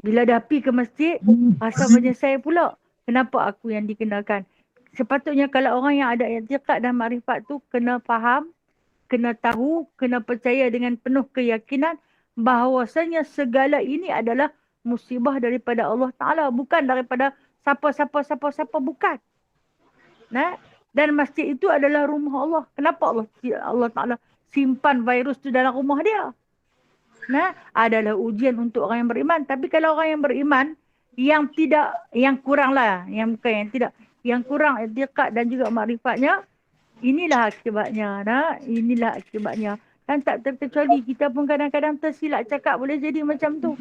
Bila dah pergi ke masjid, rasa menyesal pula. Kenapa aku yang dikenakan? Sepatutnya kalau orang yang ada i'tiqad dan makrifat tu kena faham, kena tahu, kena percaya dengan penuh keyakinan bahawasanya segala ini adalah musibah daripada Allah Ta'ala. Bukan daripada siapa, bukan. Dan masjid itu adalah rumah Allah. Kenapa Allah Ta'ala simpan virus tu dalam rumah dia? Adalah ujian untuk orang yang beriman. Tapi kalau orang yang beriman, yang kurang lah, yang kurang i'tiqad dan juga makrifatnya, inilah akibatnya. Inilah akibatnya. Kan tak terkecuali kita pun kadang-kadang tersilap cakap, boleh jadi macam tu.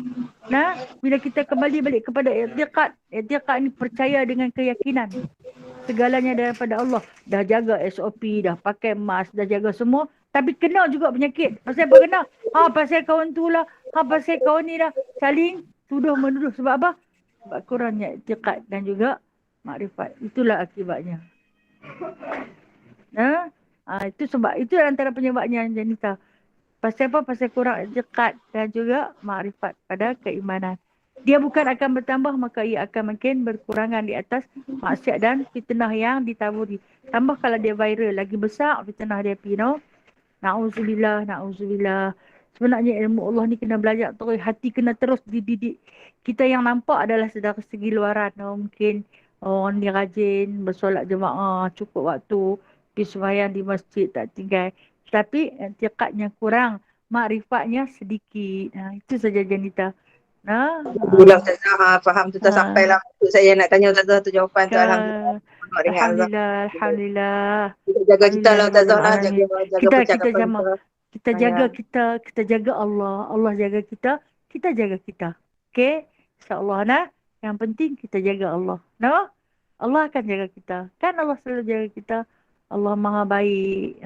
Nah, bila kita kembali balik kepada i'tiqad. I'tiqad ni percaya dengan keyakinan. Segalanya daripada Allah. Dah jaga SOP, dah pakai mask, dah jaga semua. Tapi kena juga penyakit. Pasal apa kena? Pasal kawan tu lah. Pasal kawan ni dah. Saling tuduh-menuduh. Sebab apa? Sebab kurangnya i'tiqad dan juga makrifat. Itulah akibatnya. Itu sebab, itu antara penyebabnya Janita. Pasal apa? Pasal kurang i'tiqad dan juga makrifat pada keimanan. Dia bukan akan bertambah, maka ia akan makin berkurangan di atas maksiat dan fitnah yang ditaburi. Tambah kalau dia viral, lagi besar fitnah dia pino. Na'udzubillah, na'udzubillah. Sebenarnya ilmu Allah ni kena belajar terus. Hati kena terus dididik. Kita yang nampak adalah sedar segi luaran. Mungkin orang ni rajin, bersolat jemaah, cukup waktu, pergi sembahyang di masjid, tak tinggal. Tapi i'tiqadnya kurang, makrifatnya sedikit. Itu saja Janita. Alhamdulillah Ustazah, faham tu tersampai lah. Maksud saya nak tanya Ustazah tu jawapan tu. Alhamdulillah. Alhamdulillah. Kita jaga kita lah Ustazah lah. Jaga percakapan kita. Kita jaga Allah. Allah jaga kita. Kita jaga kita. Okay? InsyaAllah nah. Yang penting kita jaga Allah. No? Allah akan jaga kita. Kan Allah selalu jaga kita. Allah maha baik.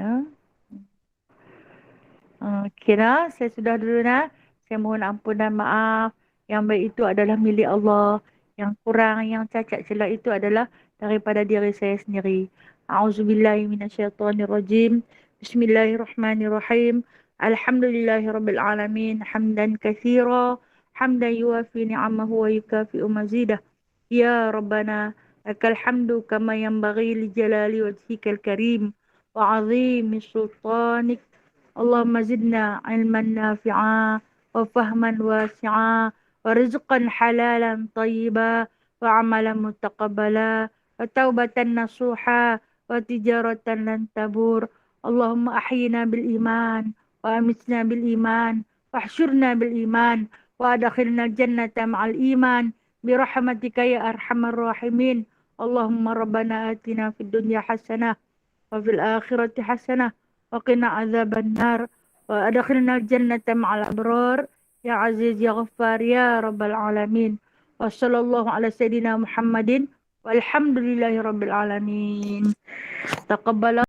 Okay nah. Saya sudah dulu nah. Saya mohon ampun dan maaf. Yang baik itu adalah milik Allah. Yang kurang, yang cacat celah itu adalah daripada diri saya sendiri. A'udzubillahi minasyaitonirrajim. Bismillahirrahmanirrahim. Alhamdulillahirabbil alamin. Hamdan katsira, hamdan yuwafi ni'amahu wa yukafi'u mazidah. Ya Rabbana, lakal hamdu kama yanbaghi li jalali wajhikal karim wa 'azimi sultanik. Allahumma zidna ilman nafi'a wa fahman wasi'a wa rizqan halalan tayyiba wa amalan mutaqabbala wa taubatan nasuha wa tijaratan lan tabur. Allahumma ahyina bil iman wa amitna bil iman wa ahsyurna bil iman wa adkhilna jannata ma'al iman bi rahmatika ya arhamar rahimin. Allahumma rabbana atina fid dunya hasanah wa fil akhirati hasanah wa qina azaban nar wa adkhilna jannata ma'al abrar. Ya Aziz, Ya Ghaffar, Ya Rabbal Alamin. Wa sallallahu ala Sayyidina Muhammadin. Walhamdulillahi Rabbil Alamin. Taqabbala.